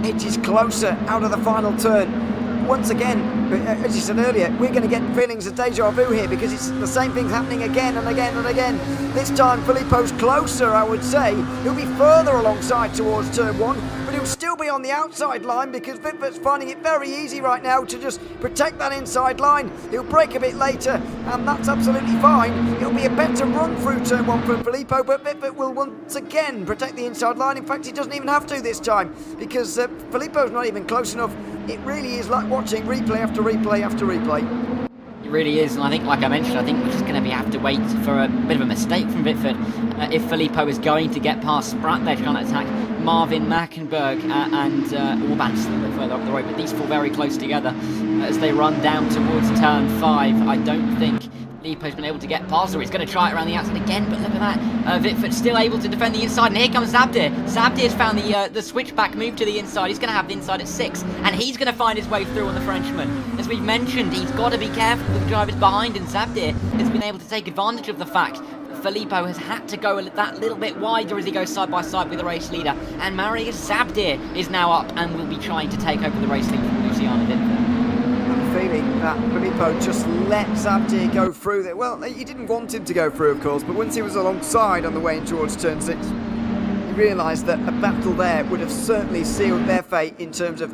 edges closer out of the final turn. Once again, as you said earlier, we're going to get feelings of deja vu here, because it's the same thing's happening again and again and again. This time Filippo's closer, I would say. He'll be further alongside towards turn 1, but he'll still be on the outside line, because Vitford's finding it very easy right now to just protect that inside line. He'll brake a bit later, and that's absolutely fine. It'll be a better run through turn 1 for Filippo, but Vitford will once again protect the inside line. In fact, he doesn't even have to this time, because Filippo's not even close enough. It really is like watching replay after replay after replay. It really is, and I think, like I mentioned, I think we're just going to have to wait for a bit of a mistake from Vitford. If Filippo is going to get past Sprat, they're trying to attack Marvin Mackenberg and Orban a little bit further up the road, but these four very close together as they run down towards turn 5. I don't think Filippo's been able to get past, or he's going to try it around the outside again, but look at that. Vitford still able to defend the inside, and here comes Zabdir. Zabdir's found the switchback move to the inside. He's going to have the inside at 6, and he's going to find his way through on the Frenchman. As we've mentioned, he's got to be careful with the drivers behind, and Zabdir has been able to take advantage of the fact that Filippo has had to go that little bit wider as he goes side by side with the race leader, and Marius Zabdir is now up and will be trying to take over the race lead from Luciano Vitford. Feeling that Filippo just let Zabdir go through there. Well, he didn't want him to go through, of course, but once he was alongside on the way in towards turn 6, he realised that a battle there would have certainly sealed their fate in terms of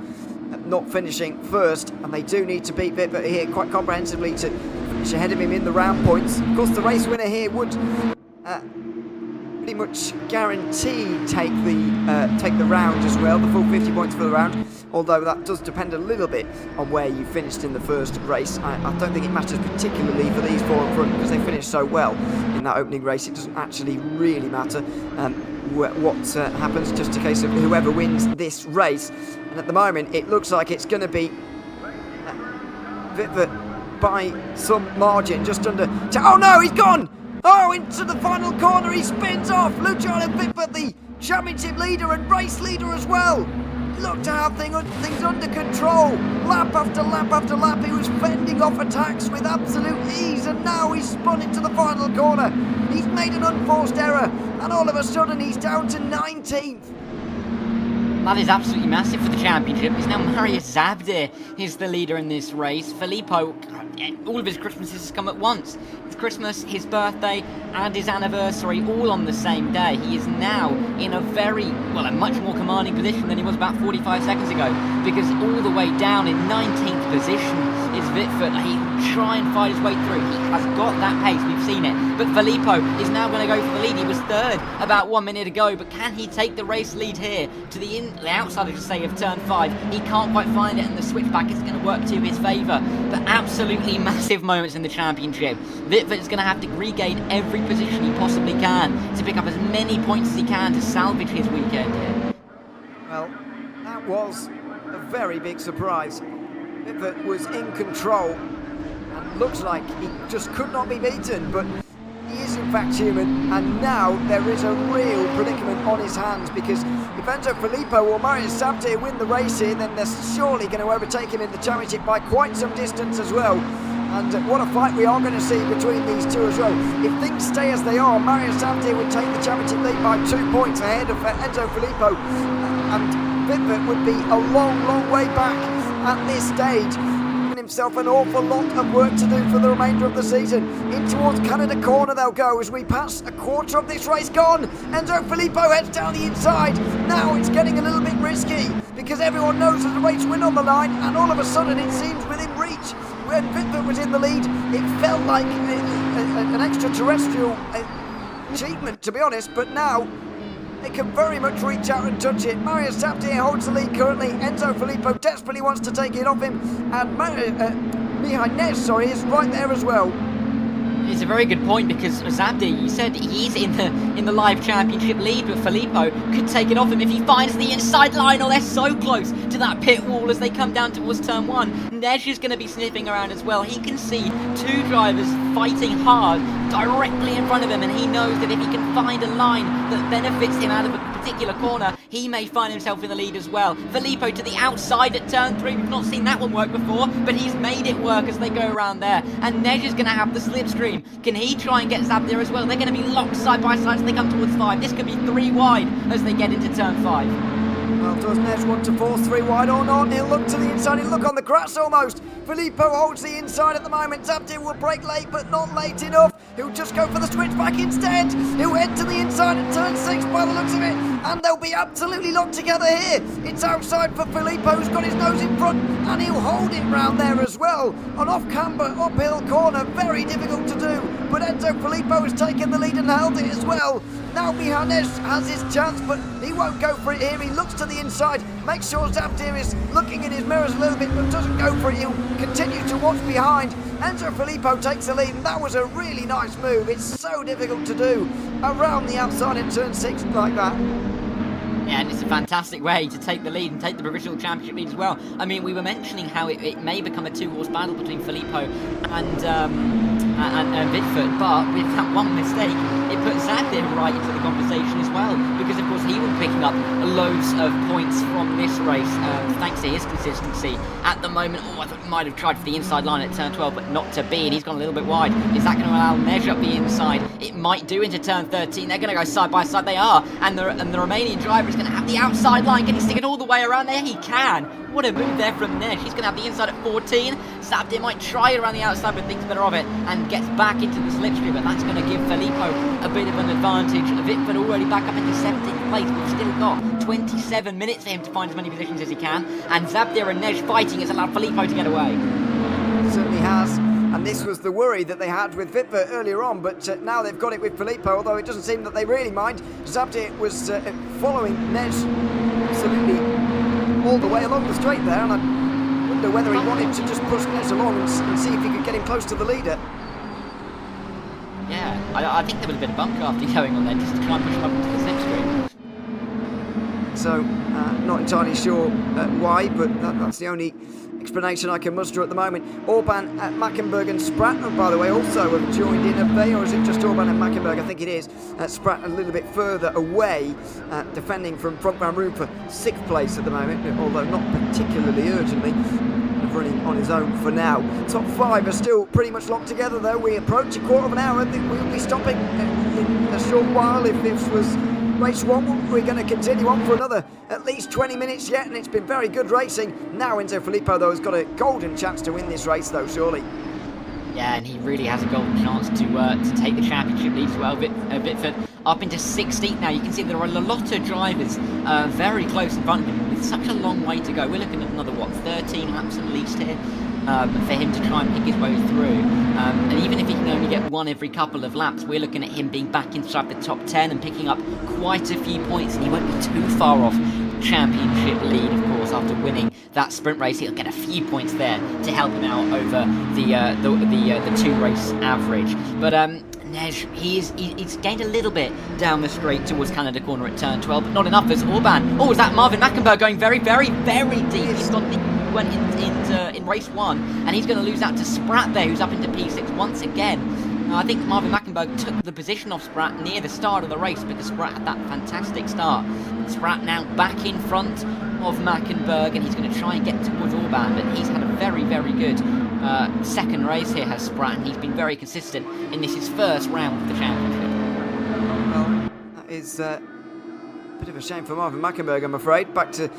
not finishing first, and they do need to beat Vitford here quite comprehensively to finish ahead of him in the round points. Of course, the race winner here would pretty much guaranteed take the round as well, the full 50 points for the round, although that does depend a little bit on where you finished in the first race. I don't think it matters particularly for these four up front, because they finished so well in that opening race. It doesn't actually really matter what happens, just a case of whoever wins this race. And at the moment it looks like it's going to be Vitford by some margin, just under oh no, he's gone! Oh, into the final corner, he spins off. Luciano Vitford, the championship leader and race leader as well. Look to have things under control. Lap after lap after lap, he was fending off attacks with absolute ease, and now he's spun into the final corner. He's made an unforced error, and all of a sudden he's down to 19th. That is absolutely massive for the championship. It's now Marius Zabdir is the leader in this race. Filippo, all of his Christmases come at once. His Christmas, his birthday, and his anniversary all on the same day. He is now in a much more commanding position than he was about 45 seconds ago, because all the way down in 19th position is Vitford. He'll try and fight his way through. He has got that pace, we've seen it. But Filippo is now going to go for the lead. He was third about 1 minute ago, but can he take the race lead here to the outside, I should say, of turn 5? He can't quite find it, and the switchback is going to work to his favour. But absolutely massive moments in the championship. Vitford is going to have to regain every position he possibly can to pick up as many points as he can to salvage his weekend here. Well, that was a very big surprise. Vitford was in control and looks like he just could not be beaten, but he is in fact human, and now there is a real predicament on his hands, because if Enzo Filippo or Marius Sabdir win the race here, then they're surely going to overtake him in the championship by quite some distance as well. And what a fight we are going to see between these two as well. If things stay as they are, Marius Sabdir would take the championship lead by 2 points ahead of Enzo Filippo, and Vipert would be a long, long way back at this stage. Himself an awful lot of work to do for the remainder of the season. In towards Canada Corner they'll go as we pass a quarter of this race gone. Enzo Filippo heads down the inside. Now it's getting a little bit risky because everyone knows there's a race win on the line, and all of a sudden it seems within reach. When Vipert was in the lead, it felt like an extraterrestrial achievement, to be honest, but now they can very much reach out and touch it. Marius Sabdir holds the lead currently. Enzo Filippo desperately wants to take it off him, and Mihai Nes, is right there as well. It's a very good point, because Zabdi, you said he's in the live championship lead, but Filippo could take it off him if he finds the inside line. Oh, they're so close to that pit wall as they come down towards turn one. Nej is going to be sniffing around as well. He can see two drivers fighting hard directly in front of him, and he knows that if he can find a line that benefits him out of a particular corner, he may find himself in the lead as well. Filippo to the outside at turn three. We've not seen that one work before, but he's made it work as they go around there. And Nej is going to have the slipstream. Can he try and get Zabdir as well? They're going to be locked side by side as they come towards five. This could be three wide as they get into turn five. Well, does Nes want to force three wide or not? He'll look to the inside, he'll look on the grass almost. Filippo holds the inside at the moment. Zabdir will brake late, but not late enough. He'll just go for the switchback instead. He'll head to the inside at turn six by the looks of it, and they'll be absolutely locked together here. It's outside for Filippo, who's got his nose in front, and he'll hold it round there as well. An off-camber, uphill corner, very difficult to do, but Enzo Filippo has taken the lead and held it as well. Now Mihanes has his chance, but he won't go for it here. He looks to the inside, makes sure Zabdir is looking in his mirrors a little bit, but doesn't go for it. He'll continue to watch behind. Enzo Filippo takes the lead, and that was a really nice move. It's so difficult to do around the outside in turn six like that. Yeah, and it's a fantastic way to take the lead and take the provisional championship lead as well. I mean, we were mentioning how it may become a two-horse battle between Filippo and Vidford, but with that one mistake, it put Zabdir right into the conversation as well, because of course he was picking up loads of points from this race thanks to his consistency. At the moment, I thought he might have tried for the inside line at turn 12, but not to be, and he's gone a little bit wide. Is that going to allow Nej up the inside? It might do into turn 13. They're going to go side by side. They are, and the Romanian driver is going to have the outside line. Can he stick it all the way around there? He can. What a move there from Nej. He's going to have the inside at 14. Zabdir might try it around the outside, but thinks better of it and gets back into the slipstream, but that's going to give Filippo a bit of an advantage. Vitford already back up into 17th place. We've still got 27 minutes for him to find as many positions as he can, and Zabdir and Nej fighting has allowed Filippo to get away. Certainly has. And this was the worry that they had with Vitford earlier on, but now they've got it with Filippo, although it doesn't seem that they really mind. Zabdir was following Nej absolutely all the way along the straight there, and I wonder whether he wanted to just push Nej along and see if he could get him close to the leader. Yeah, I think there was a bit of bump drafting going on there just to try and push him up into the slipstream. So, not entirely sure why, but that's the only explanation I can muster at the moment. Orban, Mackenberg and Spratt, by the way, also have joined in. Have they, or is it just Orban and Mackenberg? I think it is. Spratt a little bit further away, defending from front round room for 6th place at the moment, although not particularly urgently. Running on his own for now. Top 5 are still pretty much locked together, though. We approach a quarter of an hour. I think we'll be stopping in a short while. If this was race 1, we're going to continue on for another at least 20 minutes yet, and it's been very good racing. Now Enzo Filippo, though, has got a golden chance to win this race, though, surely. Yeah, and he really has a golden chance to take the championship lead as well. Vitford up into 16th now. You can see there are a lot of drivers very close in front of him with such a long way to go. We're looking at another, 13 laps at least here for him to try and pick his way through. And even if he can only get one every couple of laps, we're looking at him being back inside the top 10 and picking up quite a few points, and he won't be too far off championship lead, of course. After winning that sprint race, he'll get a few points there to help him out over the 2 race average. But Nej, he's gained a little bit down the straight towards Canada Corner at turn 12, but not enough as Orban. Oh, is that Marvin Mackenberg going very, very, very deep? He's gone deep. Went in race 1, and he's going to lose out to Spratt there, who's up into P6 once again. I think Marvin Mackenberg took the position off Spratt near the start of the race because Spratt had that fantastic start. Spratt now back in front of Mackenberg, and he's going to try and get towards Orban, but he's had a very, very good second race here, has Spratt, and he's been very consistent in this his first round of the championship. Well, that is a bit of a shame for Marvin Mackenberg, I'm afraid. Back to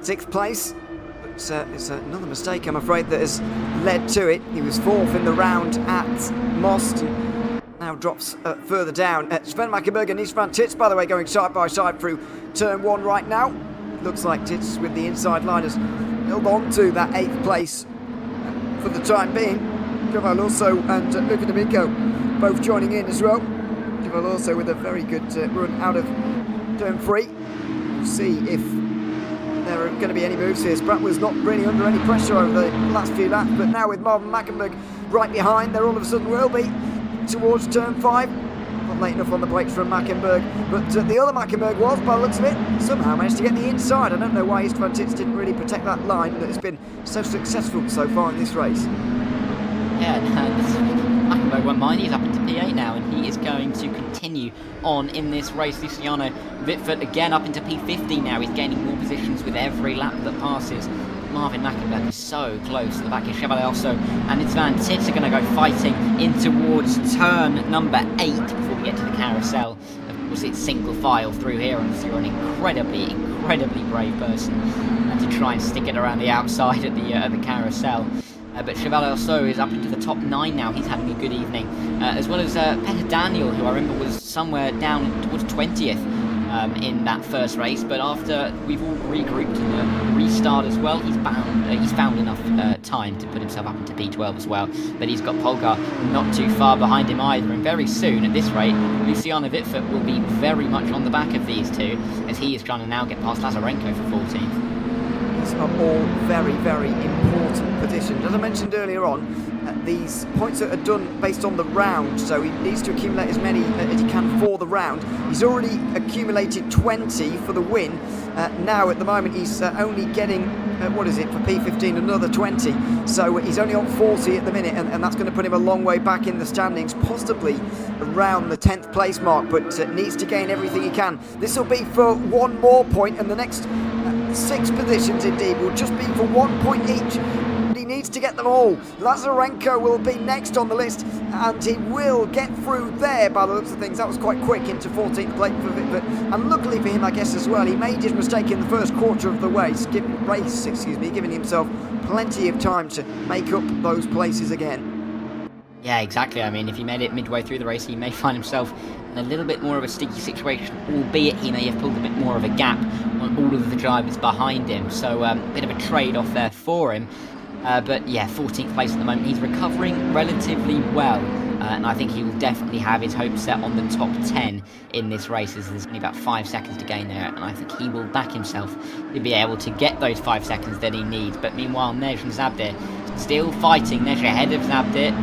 6th place. But it's another mistake, I'm afraid, that has led to it. He was 4th in the round at Most, and now drops further down. Sven Mackenberg and Istvan Tits, by the way, going side by side through turn 1 right now. Looks like Tits with the inside line has held on to that 8th place for the time being. Javal also and Luca D'Amico both joining in as well. Javal also with a very good run out of turn 3. We'll see if there are going to be any moves here. Spratt was not really under any pressure over the last few laps, but now with Marvin Mackenberg right behind, there all of a sudden will be towards turn 5. Not late enough on the brakes from Mackenberg, but the other Mackenberg was, by the looks of it, somehow managed to get the inside. I don't know why Istvan Tits didn't really protect that line that has been so successful so far in this race. Yeah, Mackenberg won't mind. He's up into P8 now, and he is going to continue on in this race. Luciano Wittfurt again up into P50 now. He's gaining more positions with every lap that passes. Marvin Mackenberg is so close to the back of Chevrolet also, and Istvan Tits are going to go fighting in towards turn number 8 before we get to the carousel. Of course, it's single file through here, and you're an incredibly brave person to try and stick it around the outside at the carousel. But Chevalier also is up into the top 9 now. He's having a good evening. As well as Peter Daniel, who I remember was somewhere down towards 20th in that first race. But after we've all regrouped and restart as well, he's found enough time to put himself up into P12 as well. But he's got Polgar not too far behind him either. And very soon, at this rate, Luciano Wittfurt will be very much on the back of these two, as he is trying to now get past Lazarenko for 14th. Are all very important positions. As I mentioned earlier on, these points are done based on the round, so he needs to accumulate as many as he can for the round. He's already accumulated 20 for the win. Now at the moment he's only getting for P15 another 20, so he's only on 40 at the minute, and that's going to put him a long way back in the standings, possibly around the 10th place mark, but needs to gain everything he can. This will be for one more point, and the next 6 positions indeed will just be for 1 point each. But he needs to get them all. Lazarenko will be next on the list, and he will get through there by the looks of things. That was quite quick into 14th place for Wittfurt, and luckily for him, I guess, as well, he made his mistake in the first quarter of the race, giving himself plenty of time to make up those places again. Yeah, exactly. I mean, if he made it midway through the race, he may find himself in a little bit more of a sticky situation, albeit he may have pulled a bit more of a gap on all of the drivers behind him. So a bit of a trade-off there for him. But yeah, 14th place at the moment. He's recovering relatively well. And I think he will definitely have his hopes set on the top 10 in this race, as there's only about 5 seconds to gain there, and I think he will back himself to be able to get those 5 seconds that he needs. But meanwhile, Nej and Zabdir still fighting. Nej ahead of Zabdir.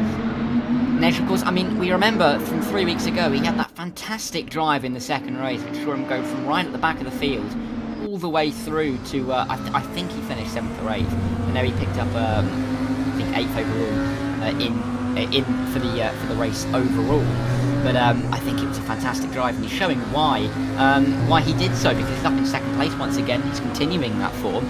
Nej, of course, I mean, we remember from 3 weeks ago, he had that fantastic drive in the second race, which saw him go from right at the back of the field all the way through to, I think he finished 7th or 8th, and there he picked up, I think 8th overall for the race overall. But I think it was a fantastic drive, and he's showing why he did so, because he's up in 2nd place once again. He's continuing that form.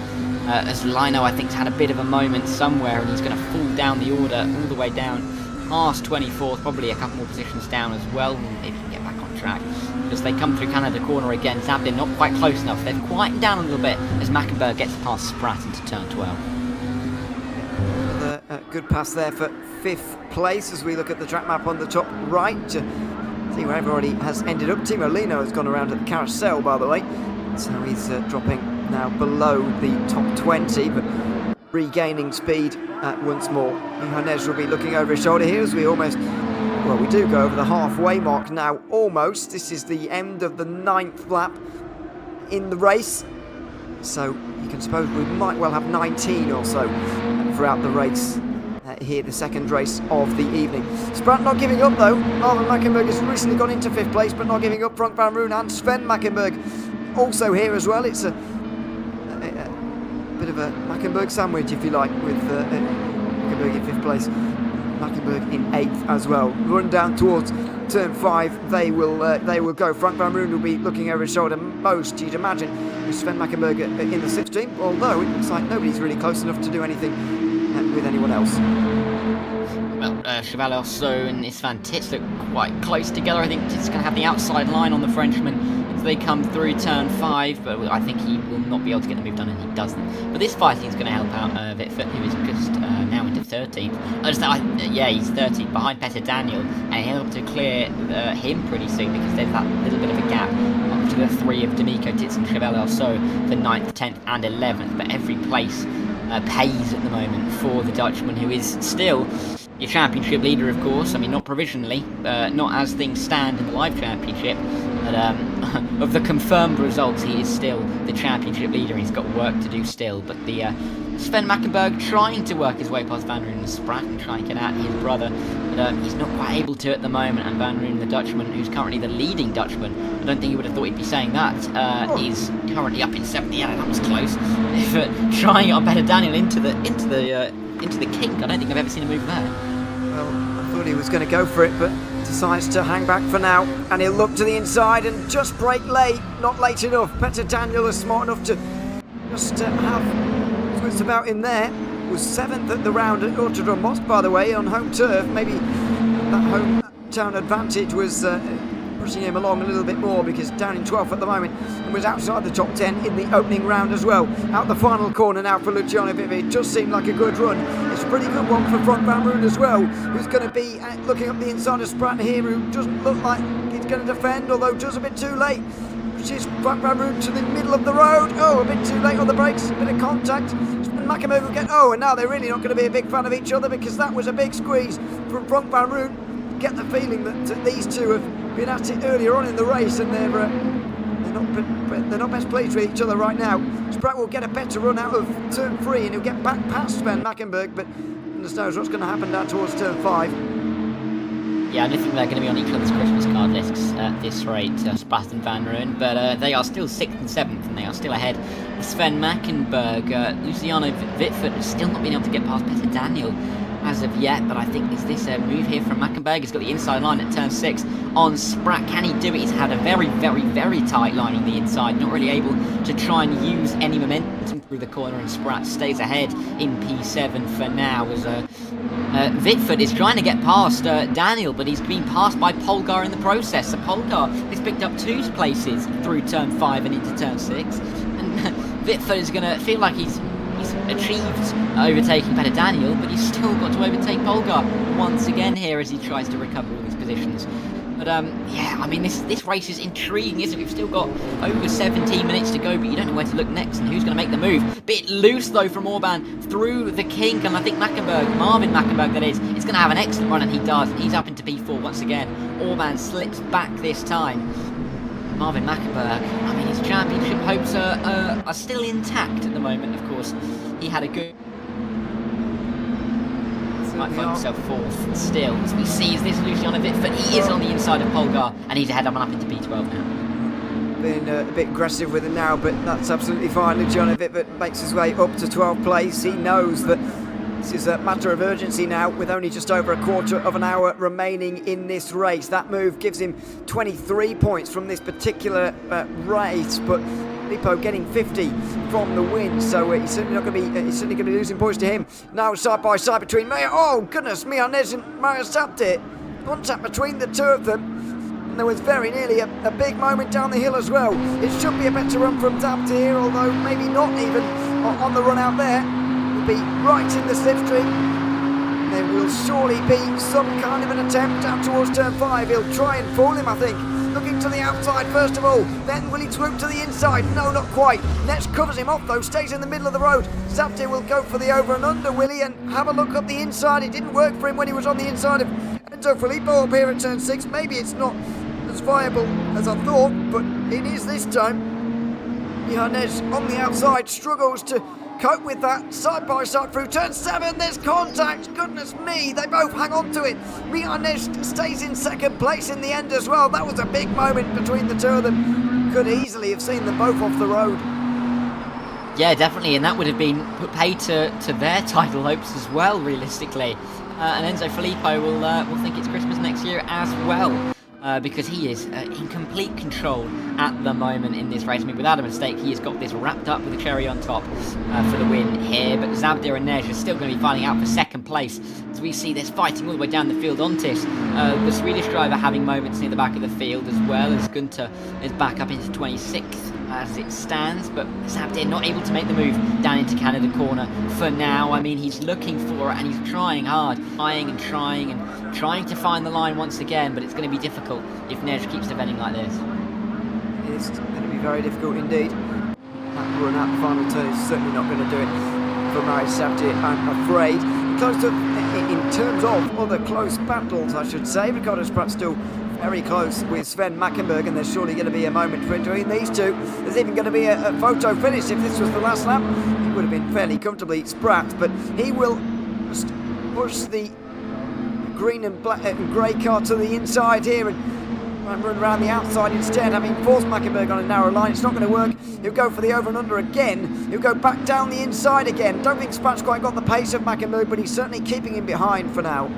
As Lino, I think, has had a bit of a moment somewhere, and he's going to fall down the order all the way down past 24th, probably a couple more positions down as well, if he can get back on track. As they come through Canada corner again, Zabdir not quite close enough. They've quietened down a little bit as Mackenberg gets past Spratt into turn 12. Another good pass there for 5th place as we look at the track map on the top right to see where everybody has ended up. Timo Lino has gone around at the carousel, by the way, so he's dropping now below the top 20, but regaining speed once more. Johannes will be looking over his shoulder here as we we do go over the halfway mark now, almost. This is the end of the 9th lap in the race, so you can suppose we might well have 19 or so throughout the race here, the second race of the evening. Spratt not giving up though. Marvin Mackenberg has recently gone into 5th place, but not giving up. Frank van Roon and Sven Mackenberg also here as well. It's a bit of a Mackenberg sandwich, if you like, with Mackenberg in 5th place. Mackenberg in 8th as well. Run down towards turn 5, they will go. Frank Van Roon will be looking over his shoulder most, you'd imagine, with Sven Mackenberg in the slipstream, although it looks like nobody's really close enough to do anything with anyone else. Well, Chevalot and Isvan Tits look quite close together. I think Tits is going to have the outside line on the Frenchman as they come through turn 5, but I think he will not be able to get the move done, and he doesn't. But this fighting is going to help out Vitford, who is just now into 13th. Yeah, he's 13th behind Petter Daniel, and he'll be able to clear him pretty soon because there's that little bit of a gap up to the 3 of D'Amico, Tits and Chevalot, so the 9th, 10th and 11th. But every place pays at the moment for the Dutchman, who is still your championship leader, of course. I mean, not provisionally, not as things stand in the live championship, but of the confirmed results, he is still the championship leader. He's got work to do still, but the Sven Mackenberg trying to work his way past Van Roon and Spratt and try and get at his brother, but he's not quite able to at the moment. And Van Roon, the Dutchman, who's currently the leading Dutchman, I don't think you would have thought he'd be saying that, is currently up in 7th. Yeah, that was close. Trying on Petter Daniel into the kink. I don't think I've ever seen a move there. Well, I thought he was going to go for it, but decides to hang back for now, and he'll look to the inside and just brake late. Not late enough. Petter Daniel is smart enough to just have twist about in there. Was 7th at the round at Autodrome Most, by the way, on home turf. Maybe that hometown advantage was pushing him along a little bit more, because down in 12th at the moment and was outside the top 10 in the opening round as well. Out the final corner now for Luciano Vivi. It just seemed like a good run. It's a pretty good one for Frank Van Roon as well, who's going to be looking up the inside of Spratt here, who doesn't look like he's going to defend, although just a bit too late. She's Frank Van Roon to the middle of the road. Oh, a bit too late on the brakes, a bit of contact. Mackenberg will get, and now they're really not going to be a big fan of each other, because that was a big squeeze from Frank Van Roon. Get the feeling that these two have been at it earlier on in the race, and they're not best pleased with each other right now. Spratt will get a better run out of turn 3, and he'll get back past Sven Mackenberg, but goodness knows what's going to happen down towards turn 5. Yeah, I don't think they're going to be on each other's Christmas card lists at this rate, Spratt and Van Roon, but they are still 6th and 7th, and they are still ahead of Sven Mackenberg. Luciano Vitford has still not been able to get past Petter Daniel as of yet, but I think is this a move here from Mackenberg? He's got the inside line at turn 6 on Spratt. Can he do it? He's had a very, very, very tight lining the inside, not really able to try and use any momentum through the corner, and Spratt stays ahead in P7 for now, as Vitford is trying to get past Daniel, but he's been passed by Polgar in the process. So Polgar has picked up 2 places through turn 5 and into turn 6, and Vitford is going to feel like he's achieved overtaking Petter Daniel, but he's still got to overtake Polgar once again here as he tries to recover all these positions. But yeah, I mean, this race is intriguing, isn't it? We've still got over 17 minutes to go, but you don't know where to look next and who's going to make the move. Bit loose, though, from Orban through the kink, and I think Marvin Mackenberg, that is going to have an excellent run, and he does. He's up into P4 once again. Orban slips back this time. Marvin Mackenberg, I mean, his championship hopes are still intact at the moment, of course. He had a good... might find himself 4th still. As we see, is this Luciano Vitford? He is on the inside of Polgar, and he's ahead up into P12 now. Being a bit aggressive with it now, but that's absolutely fine. Luciano Vitford makes his way up to 12th place. He knows that this is a matter of urgency now, with only just over a quarter of an hour remaining in this race. That move gives him 23 points from this particular race, but Lippo getting 50 from the win, so he's certainly not going to be. He's certainly going to be losing points to him. Now side by side between Mihanez and Mario Saptir. Contact between the two of them, and there was very nearly a big moment down the hill as well. It should be a better run from Saptir, although maybe not even on the run out there. Will be right in the slipstream. There will surely be some kind of an attempt down towards turn 5. He'll try and fool him, I think. Looking to the outside first of all, then will he swoop to the inside? No, not quite. Netsch covers him off though, stays in the middle of the road. Saptir will go for the over and under, will he? And have a look up the inside. It didn't work for him when he was on the inside of Enzo Filippo up here at turn 6. Maybe it's not as viable as I thought, but it is this time. Mihanez on the outside struggles to cope with that side by side through turn 7. There's contact. Goodness me, they both hang on to it. Mihanez stays in 2nd place in the end as well. That was a big moment between the two of them. Could easily have seen them both off the road. Yeah, definitely, and that would have been put paid to their title hopes as well, realistically. and Enzo Filippo will think it's Christmas next year as well. Because he is in complete control at the moment in this race. I mean, without a mistake, he has got this wrapped up with a cherry on top for the win here. But Zabdir and Nej are still going to be fighting out for second place. As we see this fighting all the way down the field. Ontis, the Swedish driver, having moments near the back of the field, as well as Gunther is back up into 26th as it stands. But Zabdir not able to make the move down into Canada corner for now. I mean, he's looking for it and he's trying hard, trying to find the line once again, but it's going to be difficult if Nej keeps defending like this. It's going to be very difficult indeed. That run out the final turn is certainly not going to do it for Mario Zabdir, I'm afraid. Close to, in terms of other close battles, I should say, Ricardo's perhaps still very close with Sven Mackenberg, and there's surely going to be a moment between these two. There's even going to be a photo finish. If this was the last lap, he would have been fairly comfortably Sprat, but he will just push the green and black and grey car to the inside here and run around the outside instead, having forced Mackenberg on a narrow line. It's not going to work. He'll go for the over and under again. He'll go back down the inside again. Don't think Sprat's quite got the pace of Mackenberg, but he's certainly keeping him behind for now.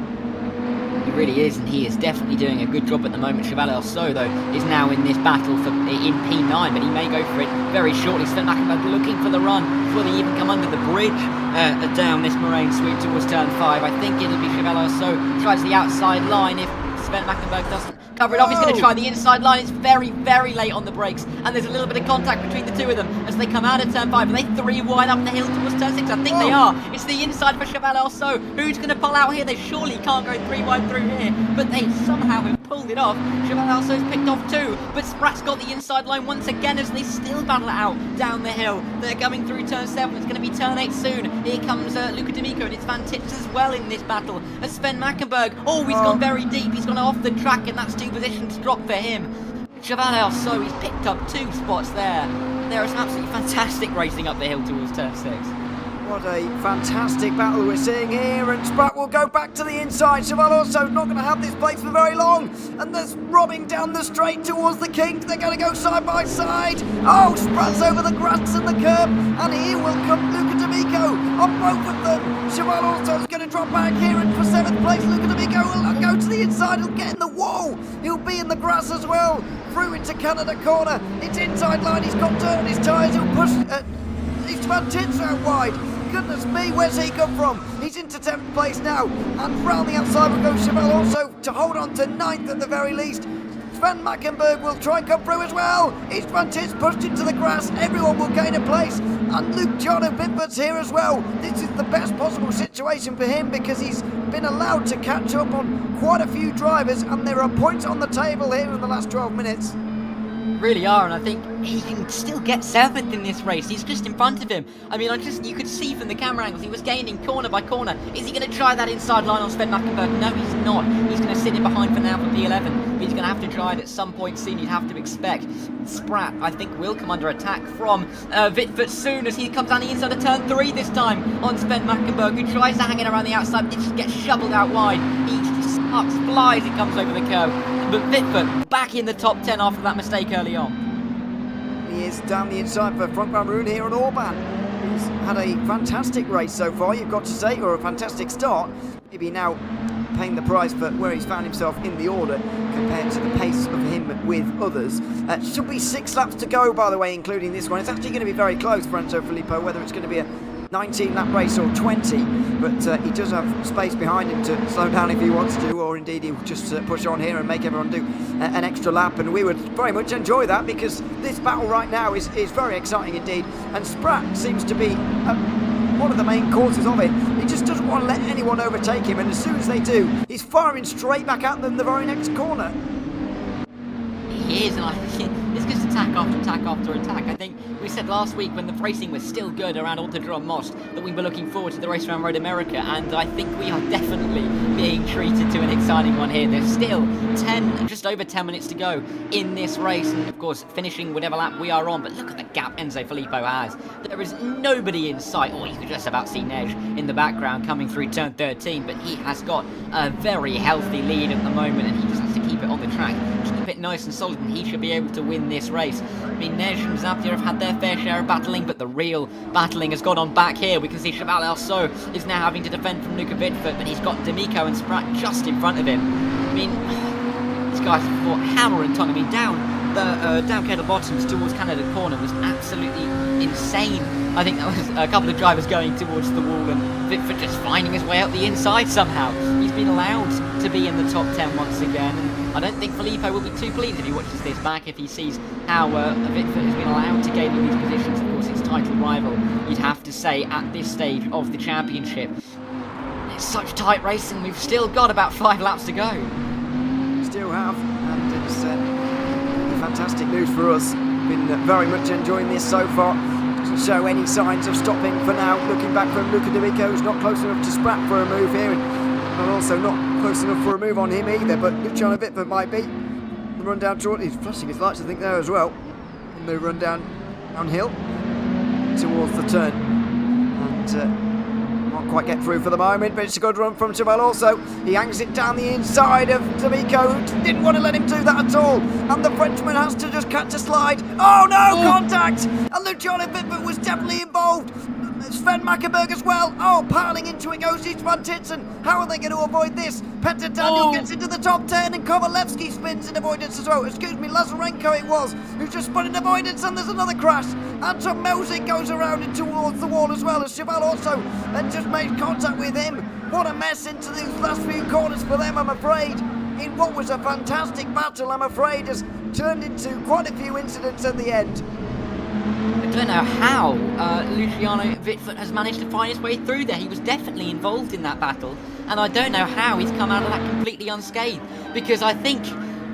He really is, and he is definitely doing a good job at the moment. Cheval Also, though, is now in this battle in P9, but he may go for it very shortly. Sven Mackenberg looking for the run before they even come under the bridge down this moraine sweep towards turn 5. I think it'll be Cheval Also tries the outside line. If Sven Mackenberg doesn't cover it off, he's going to try the inside line. It's very, very late on the brakes, and there's a little bit of contact between the two of them as they come out of turn 5. Are they 3 wide up the hill towards turn 6? I think they are. It's the inside for Cheval Also. Who's going to pull out here? They surely can't go 3 wide through here, but they somehow have pulled it off. Cheval Also's picked off 2, but Sprat's got the inside line once again as they still battle it out down the hill. They're coming through turn 7. It's going to be turn 8 soon. Here comes Luca D'Amico, and it's Van Tits as well in this battle as Sven Mackenberg. Oh, he's gone very deep. He's gone off the track, and that's 2 positions drop for him. Cheval Also, he's picked up 2 spots there. There is absolutely fantastic racing up the hill towards turn 6. What a fantastic battle we're seeing here, and Sprat will go back to the inside. Cheval Also not going to have this place for very long, and there's robbing down the straight towards the King. They're going to go side by side. Oh, Sprat's over the grass and the curb, and here will come Luca D'Amico on both of them. Cheval Also's going to drop back here, and for 7th place, Luca D'Amico will go to the inside. He'll get in the wall. He'll be in the grass as well. Through into Canada corner. It's inside line. He's got dirt on his tyres. He'll push. He's Van Tits out wide. Goodness me, where's he come from? He's into 10th place now, and round the outside will go Cheval Also to hold on to 9th at the very least. Sven Mackenberg will try and come through as well. It's Van Tits pushed into the grass. Everyone will gain a place, and Luke John of Bimbert's here as well. This is the best possible situation for him because he's been allowed to catch up on quite a few drivers, and there are points on the table here in the last 12 minutes. Really are, and I think he can still get 7th in this race. He's just in front of him. I mean, you could see from the camera angles he was gaining corner by corner. Is he going to try that inside line on Sven Mackenberg? No, he's not. He's going to sit in behind for now for P11, but he's going to have to try it at some point soon. You'd have to expect Sprat, I think, will come under attack from Vitfurt soon as he comes down the inside of turn 3 this time on Sven Mackenberg, who tries to hang it around the outside, but it just gets shoveled out wide. He just flies, it comes over the curb. But Vitfurt back in the top 10 after that mistake early on. He is down the inside for Frank Van Roon here on Orban, who's had a fantastic race so far, you've got to say, or a fantastic start. Maybe now paying the price for where he's found himself in the order compared to the pace of him with others. Should be 6 laps to go, by the way, including this one. It's actually going to be very close for Enzo Filippo, whether it's going to be a 19-lap race or 20, but he does have space behind him to slow down if he wants to, or indeed he'll just push on here and make everyone do an extra lap, and we would very much enjoy that because this battle right now is very exciting indeed, and Sprat seems to be one of the main causes of it. He just doesn't want to let anyone overtake him, and as soon as they do, he's firing straight back at them the very next corner. He is, and I think it's just attack after attack after attack. I think we said last week when the racing was still good around Autodrom Most that we were looking forward to the race around Road America, and I think we are definitely being treated to an exciting one here. There's still just over 10 minutes to go in this race, and of course finishing whatever lap we are on, but look at the gap Enzo Filippo has. There is nobody in sight, or you could just about see Nej in the background coming through turn 13, but he has got a very healthy lead at the moment, and he just has to keep it on the track, keep it it nice and solid, and he should be able to win this race. I mean, Neige and Zapier have had their fair share of battling, but the real battling has gone on back here. We can see Cheval Alceau is now having to defend from Luca Vidford, but he's got D'Amico and Spratt just in front of him. I mean, these guys have fought hammer and tongue. I mean, down Kettle Bottoms towards Canada Corner was absolutely insane. I think that was a couple of drivers going towards the wall and Vidford just finding his way out the inside somehow. He's been allowed to be in the top 10 once again, and I don't think Filippo will be too pleased if he watches this back, if he sees how Vidford has been allowed to gain all these positions. Of course, his title rival, you'd have to say, at this stage of the championship. It's such tight racing. We've still got about 5 laps to go. Still have, and it's fantastic news for us. Been very much enjoying this so far. Doesn't show any signs of stopping for now. Looking back from Luca D'Amico, who's not close enough to Spratt for a move here, and also not close enough for a move on him either, but Luciano Vidford might be. The run down short, he's flashing his lights I think there as well. And the run downhill towards the turn. And not quite get through for the moment, but it's a good run from Cheval also. He hangs it down the inside of D'Amico, who didn't want to let him do that at all. And the Frenchman has to just catch a slide. Oh no, contact! And Luciano Vidford was definitely involved. Sven Mackenberg as well. Oh, piling into it goes Istvan Titsen. How are they going to avoid this? Petter Daniel gets into the top 10 and Kovalevsky spins in avoidance as well. Excuse me, Lazarenko it was, who's just spun in avoidance, and there's another crash. Anton Melzik goes around and towards the wall as well as Cheval also, and just made contact with him. What a mess into these last few corners for them, I'm afraid. In what was a fantastic battle, I'm afraid, has turned into quite a few incidents at the end. I don't know how Luciano Vidford has managed to find his way through there. He was definitely involved in that battle, and I don't know how he's come out of that completely unscathed, because I think,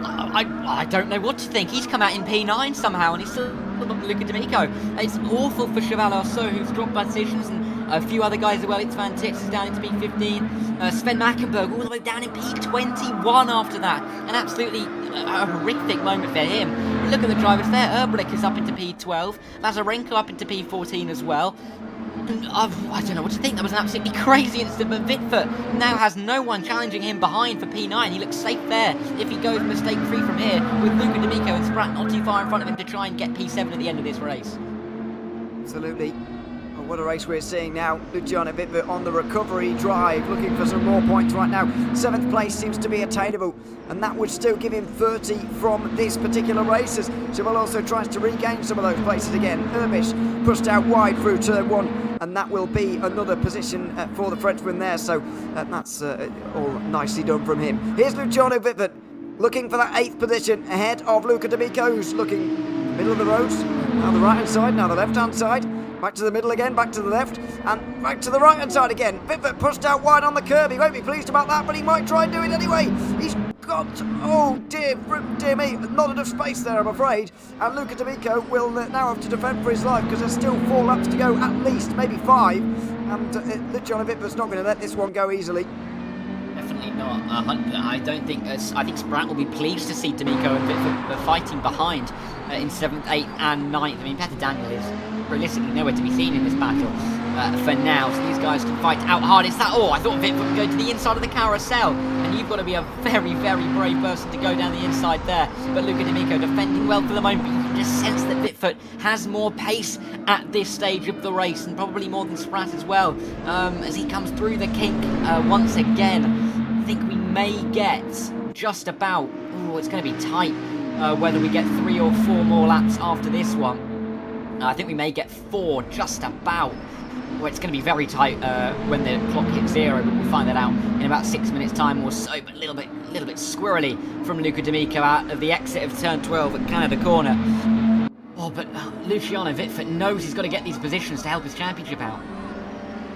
I don't know what to think. He's come out in P9 somehow, and he's still got Luca D'Amico. It's awful for Cheval Alceau, who's dropped positions, and a few other guys as well. Istvan Tits is down into P15. Sven Mackenberg all the way down in P21 after that. An absolutely horrific moment for him. Look at the drivers there. Erbrich is up into P12. Lazarenko up into P14 as well. And I don't know what to think. That was an absolutely crazy incident, but Vidford now has no one challenging him behind for P9. He looks safe there if he goes mistake-free from here, with Luca D'Amico and Spratt not too far in front of him to try and get P7 at the end of this race. Absolutely. Oh, what a race we're seeing now. Luciano Vidford on the recovery drive, looking for some more points right now. 7th place seems to be attainable, and that would still give him 30 from this particular race, as Cheval also tries to regain some of those places again. Urbish pushed out wide through turn 1, and that will be another position for the Frenchman there, so that's all nicely done from him. Here's Luciano Vidford looking for that 8th position ahead of Luca D'Amico, who's looking middle of the road. Now the right hand side, now the left hand side. Back to the middle again, back to the left, and back to the right hand side again. Vidford pushed out wide on the curb. He won't be pleased about that, but he might try and do it anyway. He's got, oh dear me, not enough space there, I'm afraid. And Luca D'Amico will now have to defend for his life, because there's still 4 laps to go, at least, maybe 5. And Luciano Vidford's not going to let this one go easily. Definitely not. I don't think. I think Spratt will be pleased to see D'Amico and Vidford fighting behind in 7th, 8th, and 9th. I mean, Petter Daniel is realistically nowhere to be seen in this battle for now. So these guys can fight out hard. It's that. Oh, I thought Vidford would go to the inside of the carousel, and you've got to be a very, very brave person to go down the inside there. But Luca D'Amico defending well for the moment. But you can just sense that Vidford has more pace at this stage of the race, and probably more than Spratt as well. As he comes through the kink once again. I think we may get just about, it's going to be tight whether we get 3 or 4 more laps after this one. I think we may get 4 just about. Well, it's going to be very tight when the clock hits 0, but we'll find that out in about 6 minutes time or so. But a little bit squirrely from Luca D'Amico out of the exit of turn 12 at Canada Corner. Oh, but Luciano Vidford knows he's got to get these positions to help his championship out.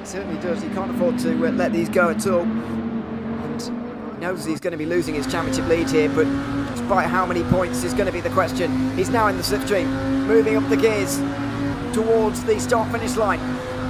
He certainly does. He can't afford to let these go at all. He knows he's going to be losing his championship lead here, but despite how many points is going to be the question. He's now in the slipstream, moving up the gears towards the start-finish line.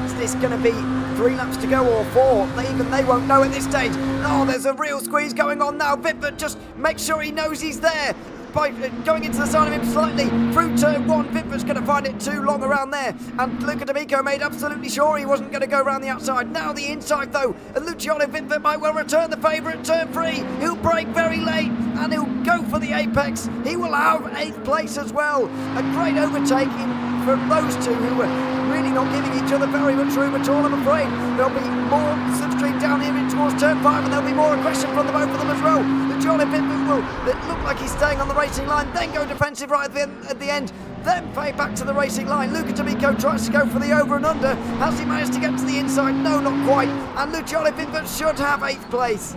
Is this going to be 3 laps to go or 4? Even they won't know at this stage. Oh, there's a real squeeze going on now. Vidford just makes sure he knows he's there. by going into the side of him slightly through turn 1. Vinther's going to find it too long around there, and Luca D'Amico made absolutely sure he wasn't going to go around the outside. Now the inside though, and Luciano Vinther might well return the favour at turn 3. He'll brake very late and he'll go for the apex. He will have 8th place as well. A great overtaking from those two who were really not giving each other very much room at all, I'm afraid. There'll be more slipstream down here in towards turn 5, and there'll be more aggression from the both of them as well. Luciano Vinther will look like he's staying on the racing line, then go defensive right at the end, then fade back to the racing line. Luca D'Amico tries to go for the over and under. Has he managed to get to the inside? No, not quite. And Luciano Vinther should have 8th place.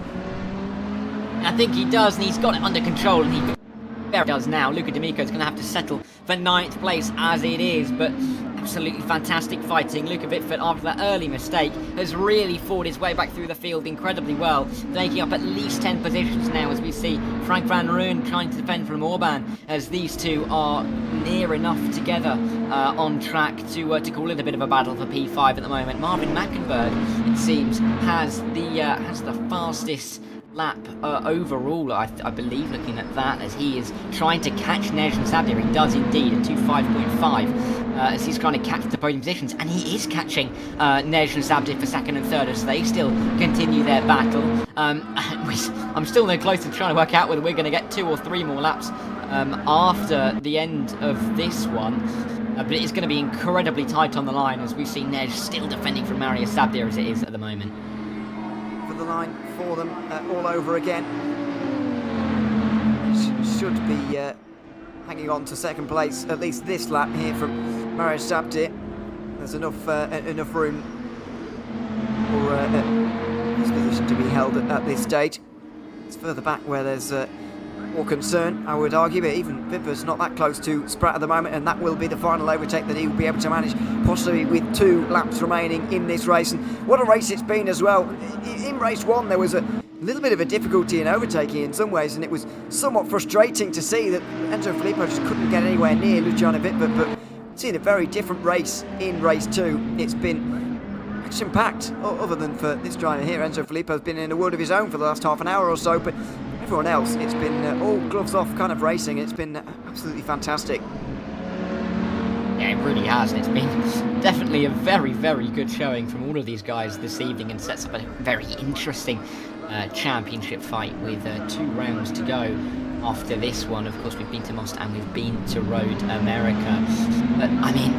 I think he does, and he's got it under control, and he does now. Luca D'Amico is going to have to settle for 9th place as it is, but absolutely fantastic fighting. Luca Vinther, after that early mistake, has really fought his way back through the field incredibly well, taking up at least 10 positions now as we see Frank van Rooyen trying to defend from Orban, as these two are near enough together on track to call it a bit of a battle for P5 at the moment. Marvin Mackenberg, it seems, has the fastest lap overall, I believe, looking at that, as he is trying to catch Nej and Sabir. He does indeed, at 2.5.5, as he's trying to catch the podium positions, and he is catching Nej and Sabir for 2nd and 3rd as they still continue their battle. I'm still no closer to trying to work out whether we're going to get 2 or 3 more laps after the end of this one. But it's going to be incredibly tight on the line, as we see Nej still defending from Marius Sabir as it is at the moment. The line for them all over again. Should be hanging on to 2nd place at least this lap here from Marius Sabir. There's enough room for this position to be held at this stage. It's further back where there's more concern, I would argue, but even Vinther's not that close to Spratt at the moment, and that will be the final overtake that he will be able to manage, possibly with 2 laps remaining in this race. And what a race it's been as well. In race 1 there was a little bit of a difficulty in overtaking in some ways, and it was somewhat frustrating to see that Enzo Filippo just couldn't get anywhere near Luciano Vinther, but seeing a very different race in race 2. It's been action-packed, other than for this driver here. Enzo Filippo has been in a world of his own for the last half an hour or so, but everyone else, it's been all gloves off kind of racing. It's been absolutely fantastic. Yeah, it really has, and it's been definitely a very, very good showing from all of these guys this evening, and sets up a very interesting championship fight with 2 rounds to go after this one. Of course, we've been to Most and we've been to Road America. But, I mean,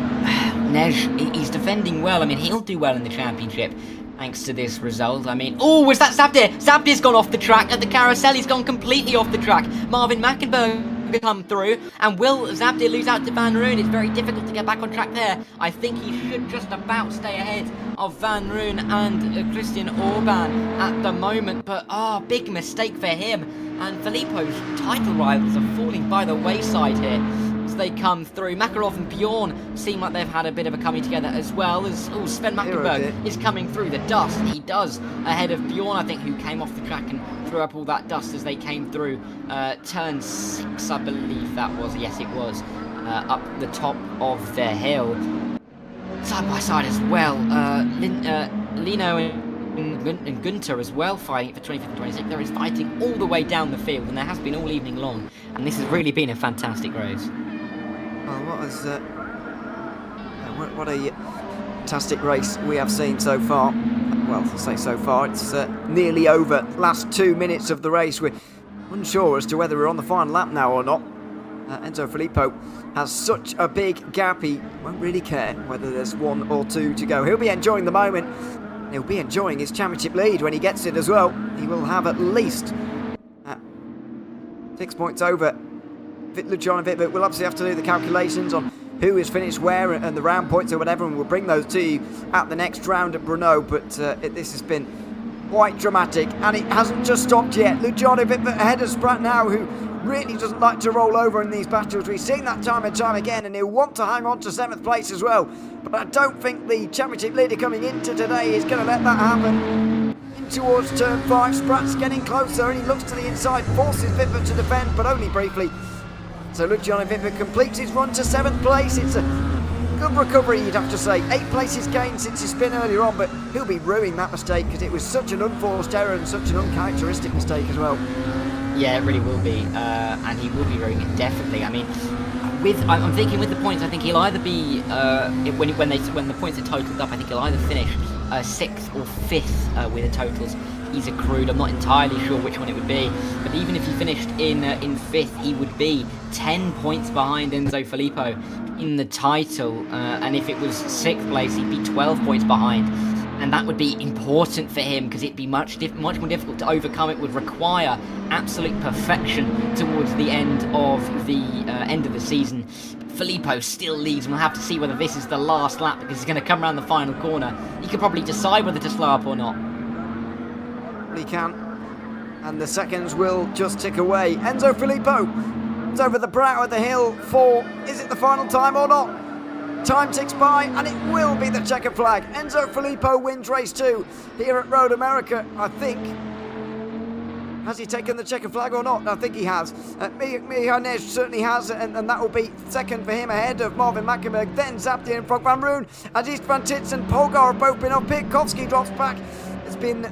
Nej, he's defending well. I mean, he'll do well in the championship thanks to this result. I mean, oh, was that Sabir? Sabir's gone off the track at the carousel. He's gone completely off the track. Marvin Mackenberg come through, and will Sabir lose out to Van Rooyen? It's very difficult to get back on track there. I think he should just about stay ahead of Van Rooyen and Christian Orban at the moment, but big mistake for him, and Filippo's title rivals are falling by the wayside here as they come through. Makarov and Bjorn seem like they've had a bit of a coming together, as well as Sven Mackenberg is coming through the dust. He does ahead of Bjorn, I think, who came off the track and threw up all that dust as they came through turn 6, I believe that was. Yes, it was, up the top of the hill. Side by side as well, Lino and Gunter as well, fighting for 25th and 26th. There is fighting all the way down the field, and there has been all evening long, and this has really been a fantastic race. Well, what a fantastic race we have seen so far. Well, to say so far, it's nearly over. Last 2 minutes of the race. We're unsure as to whether we're on the final lap now or not. Enzo Filippo has such a big gap, he won't really care whether there's 1 or 2 to go. He'll be enjoying the moment. He'll be enjoying his championship lead when he gets it as well. He will have at least 6 points over Luciano Vinther. We'll obviously have to do the calculations on who has finished where and the round points or whatever, and we'll bring those to you at the next round at Brno. But this has been quite dramatic, and it hasn't just stopped yet. Luciano Vinther ahead of Spratt now, who really doesn't like to roll over in these battles. We've seen that time and time again, and he'll want to hang on to 7th place as well. But I don't think the championship leader coming into today is going to let that happen. In towards turn 5, Spratt's getting closer, and he looks to the inside, forces Vinther to defend, but only briefly. So Luciano Vinther completes his run to 7th place. It's a good recovery, you'd have to say. 8 places gained since his spin earlier on, but he'll be ruining that mistake because it was such an unforced error and such an uncharacteristic mistake as well. Yeah, it really will be, and he will be ruining it, definitely. I mean, I'm thinking with the points, I think he'll either be when the points are totaled up, I think he'll either finish 6th or 5th with the totals he's accrued. I'm not entirely sure which one it would be, but even if he finished in 5th, he would be 10 points behind Enzo Filippo in the title, and if it was 6th place, he'd be 12 points behind. And that would be important for him because it'd be much more difficult to overcome. It would require absolute perfection towards the end of the season. Filippo still leads, and we'll have to see whether this is the last lap because he's going to come around the final corner. He could probably decide whether to slow up or not. He can, and the seconds will just tick away. Enzo Filippo is over the brow of the hill for, is it the final time or not? Time ticks by, and it will be the checkered flag. Enzo Filippo wins race 2 here at Road America, I think. Has he taken the checkered flag or not? I think he has. Mihanej certainly has, and that will be second for him ahead of Marvin Mackenberg, then Zaptier and Frank Van Roon. As East Van Tits and Polgar have both been off. Pitkowski drops back. There's been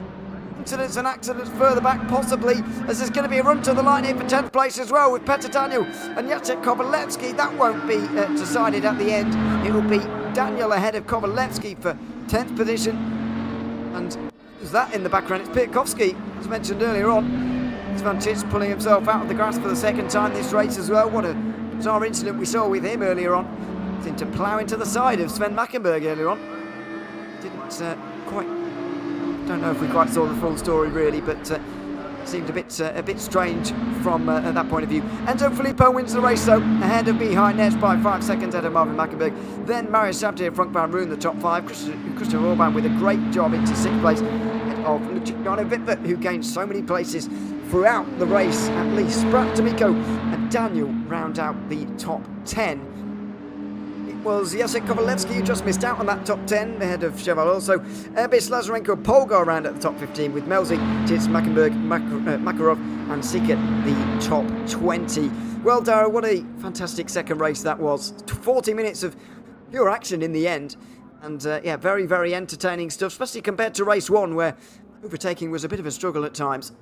incidents and accidents further back, possibly, as there's going to be a run to the line here for 10th place as well with Petr Daniel and Jacek Kovalevsky. That won't be decided at the end. It will be Daniel ahead of Kovalevsky for 10th position. And is that in the background? It's Pitkowski, as mentioned earlier on. It's Van Tits pulling himself out of the grass for the second time this race as well. What a bizarre incident we saw with him earlier on. Seemed to plough into the side of Sven Mackenberg earlier on. Didn't quite... don't know if we quite saw the full story really, but seemed a bit strange from that point of view. Enzo Filippo wins the race though, ahead of Mihanej by 5 seconds ahead of Marvin Mackenberg. Then Marius Zaptier, Frank Van Roon, the top 5. Christian Orban with a great job into 6th place ahead of Luciano Wittwert, who gained so many places throughout the race at least. Sprat, D'Amico and Daniel round out the top 10. Was Jacek Kovalevsky who just missed out on that top 10 ahead of Cheval. Also, Erbis, Lazarenko, Polgar around at the top 15 with Melzik, Tits, Mackenberg, Makarov and Sickert the top 20. Well, Darrow, what a fantastic second race that was. 40 minutes of pure action in the end. And yeah, very, very entertaining stuff, especially compared to race 1 where overtaking was a bit of a struggle at times.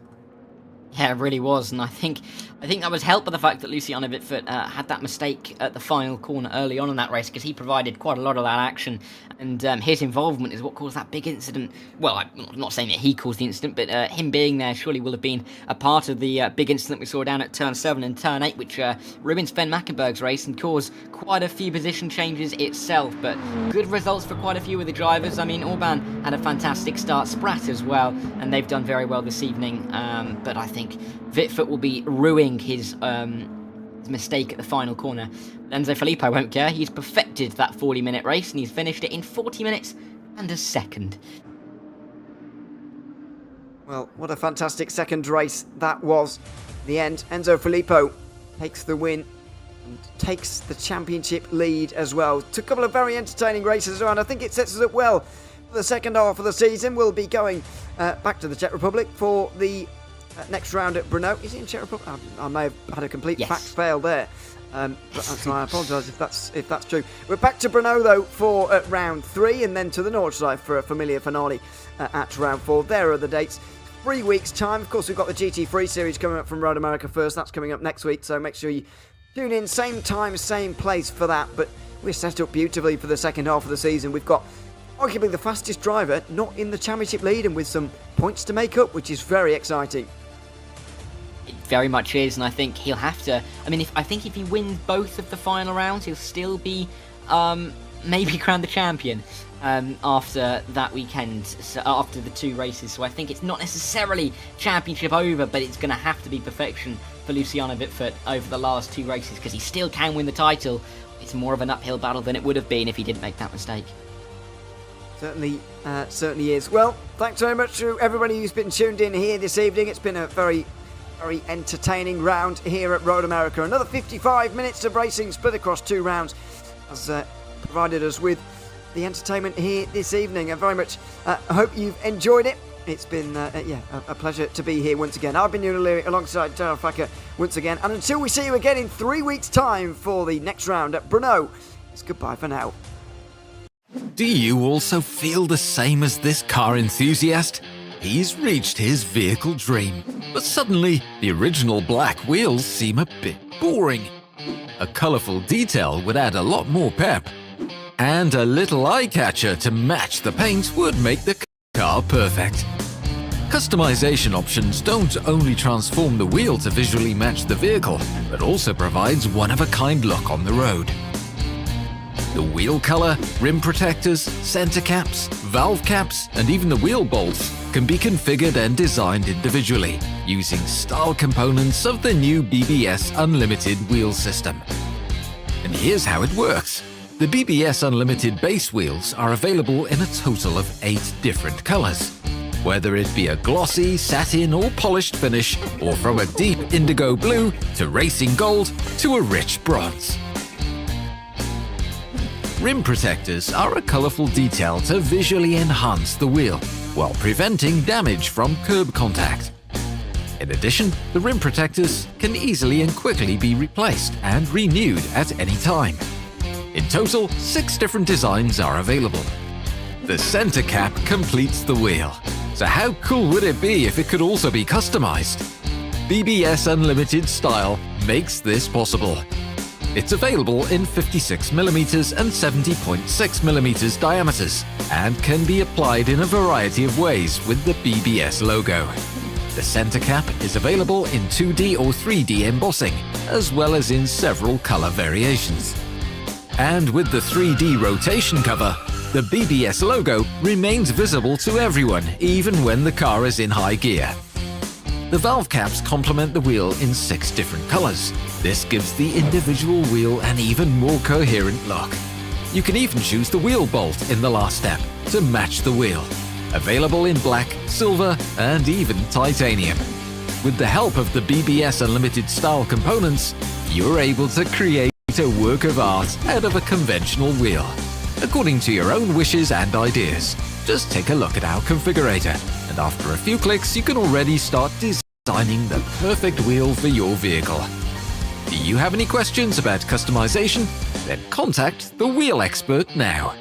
Yeah, it really was, and I think that was helped by the fact that Luciano Wittwert had that mistake at the final corner early on in that race, because he provided quite a lot of that action, and his involvement is what caused that big incident. Well, I'm not saying that he caused the incident, but him being there surely will have been a part of the big incident we saw down at Turn 7 and Turn 8, which ruined Sven Mackenberg's race and caused quite a few position changes itself, but good results for quite a few of the drivers. I mean, Orban had a fantastic start, Sprat as well, and they've done very well this evening, but I think Wittwert will be ruining his mistake at the final corner. Enzo Filippo won't care. He's perfected that 40-minute race and he's finished it in 40 minutes and a second. Well, what a fantastic second race that was. In the end, Enzo Filippo takes the win and takes the championship lead as well. Took a couple of very entertaining races around. I think it sets us up well for the second half of the season. We'll be going back to the Czech Republic for the next round at Brno. Is it in Czech Republic? I may have had a complete fact fail there. So I apologise if that's true. We're back to Brno though for round 3, and then to the Nordschleife for a familiar finale at round 4. There are the dates. 3 weeks time. Of course, we've got the GT3 series coming up from Road America first. That's coming up next week, so make sure you tune in same time, same place for that. But we're set up beautifully for the second half of the season. We've got arguably the fastest driver not in the championship lead and with some points to make up, which is very exciting. It very much is, and I think he'll have to. I mean, I think if he wins both of the final rounds, he'll still be maybe crowned the champion after that weekend, so after the 2 races. So I think it's not necessarily championship over, but it's going to have to be perfection for Luciano Wittwert over the last 2 races, because he still can win the title. It's more of an uphill battle than it would have been if he didn't make that mistake. Certainly is. Well, thanks very much to everybody who's been tuned in here this evening. It's been a very entertaining round here at Road America. Another 55 minutes of racing split across 2 rounds has provided us with the entertainment here this evening. I very much hope you've enjoyed it. It's been a pleasure to be here once again. I've been Ewan O'Leary alongside Darrell Facker once again, and until we see you again in 3 weeks' time for the next round at Brno, it's goodbye for now. Do you also feel the same as this car enthusiast? he's reached his vehicle dream. But suddenly, the original black wheels seem a bit boring. A colourful detail would add a lot more pep. And a little eye-catcher to match the paint would make the car perfect. Customization options don't only transform the wheel to visually match the vehicle, but also provides one-of-a-kind look on the road. The wheel color, rim protectors, center caps, valve caps, and even the wheel bolts can be configured and designed individually using style components of the new BBS Unlimited wheel system. And here's how it works. The BBS Unlimited base wheels are available in a total of 8 different colors. Whether it be a glossy, satin or polished finish, or from a deep indigo blue to racing gold to a rich bronze. Rim protectors are a colorful detail to visually enhance the wheel, while preventing damage from curb contact. In addition, the rim protectors can easily and quickly be replaced and renewed at any time. In total, 6 different designs are available. The center cap completes the wheel. So how cool would it be if it could also be customized? BBS Unlimited Style makes this possible. It's available in 56mm and 70.6mm diameters and can be applied in a variety of ways with the BBS logo. The center cap is available in 2D or 3D embossing, as well as in several color variations. And with the 3D rotation cover, the BBS logo remains visible to everyone, even when the car is in high gear. The valve caps complement the wheel in 6 different colors. This gives the individual wheel an even more coherent look. You can even choose the wheel bolt in the last step to match the wheel. Available in black, silver, and even titanium. With the help of the BBS Unlimited style components, you're able to create a work of art out of a conventional wheel, according to your own wishes and ideas. Just take a look at our configurator, and after a few clicks you can already start designing the perfect wheel for your vehicle. Do you have any questions about customization? Then contact the wheel expert now.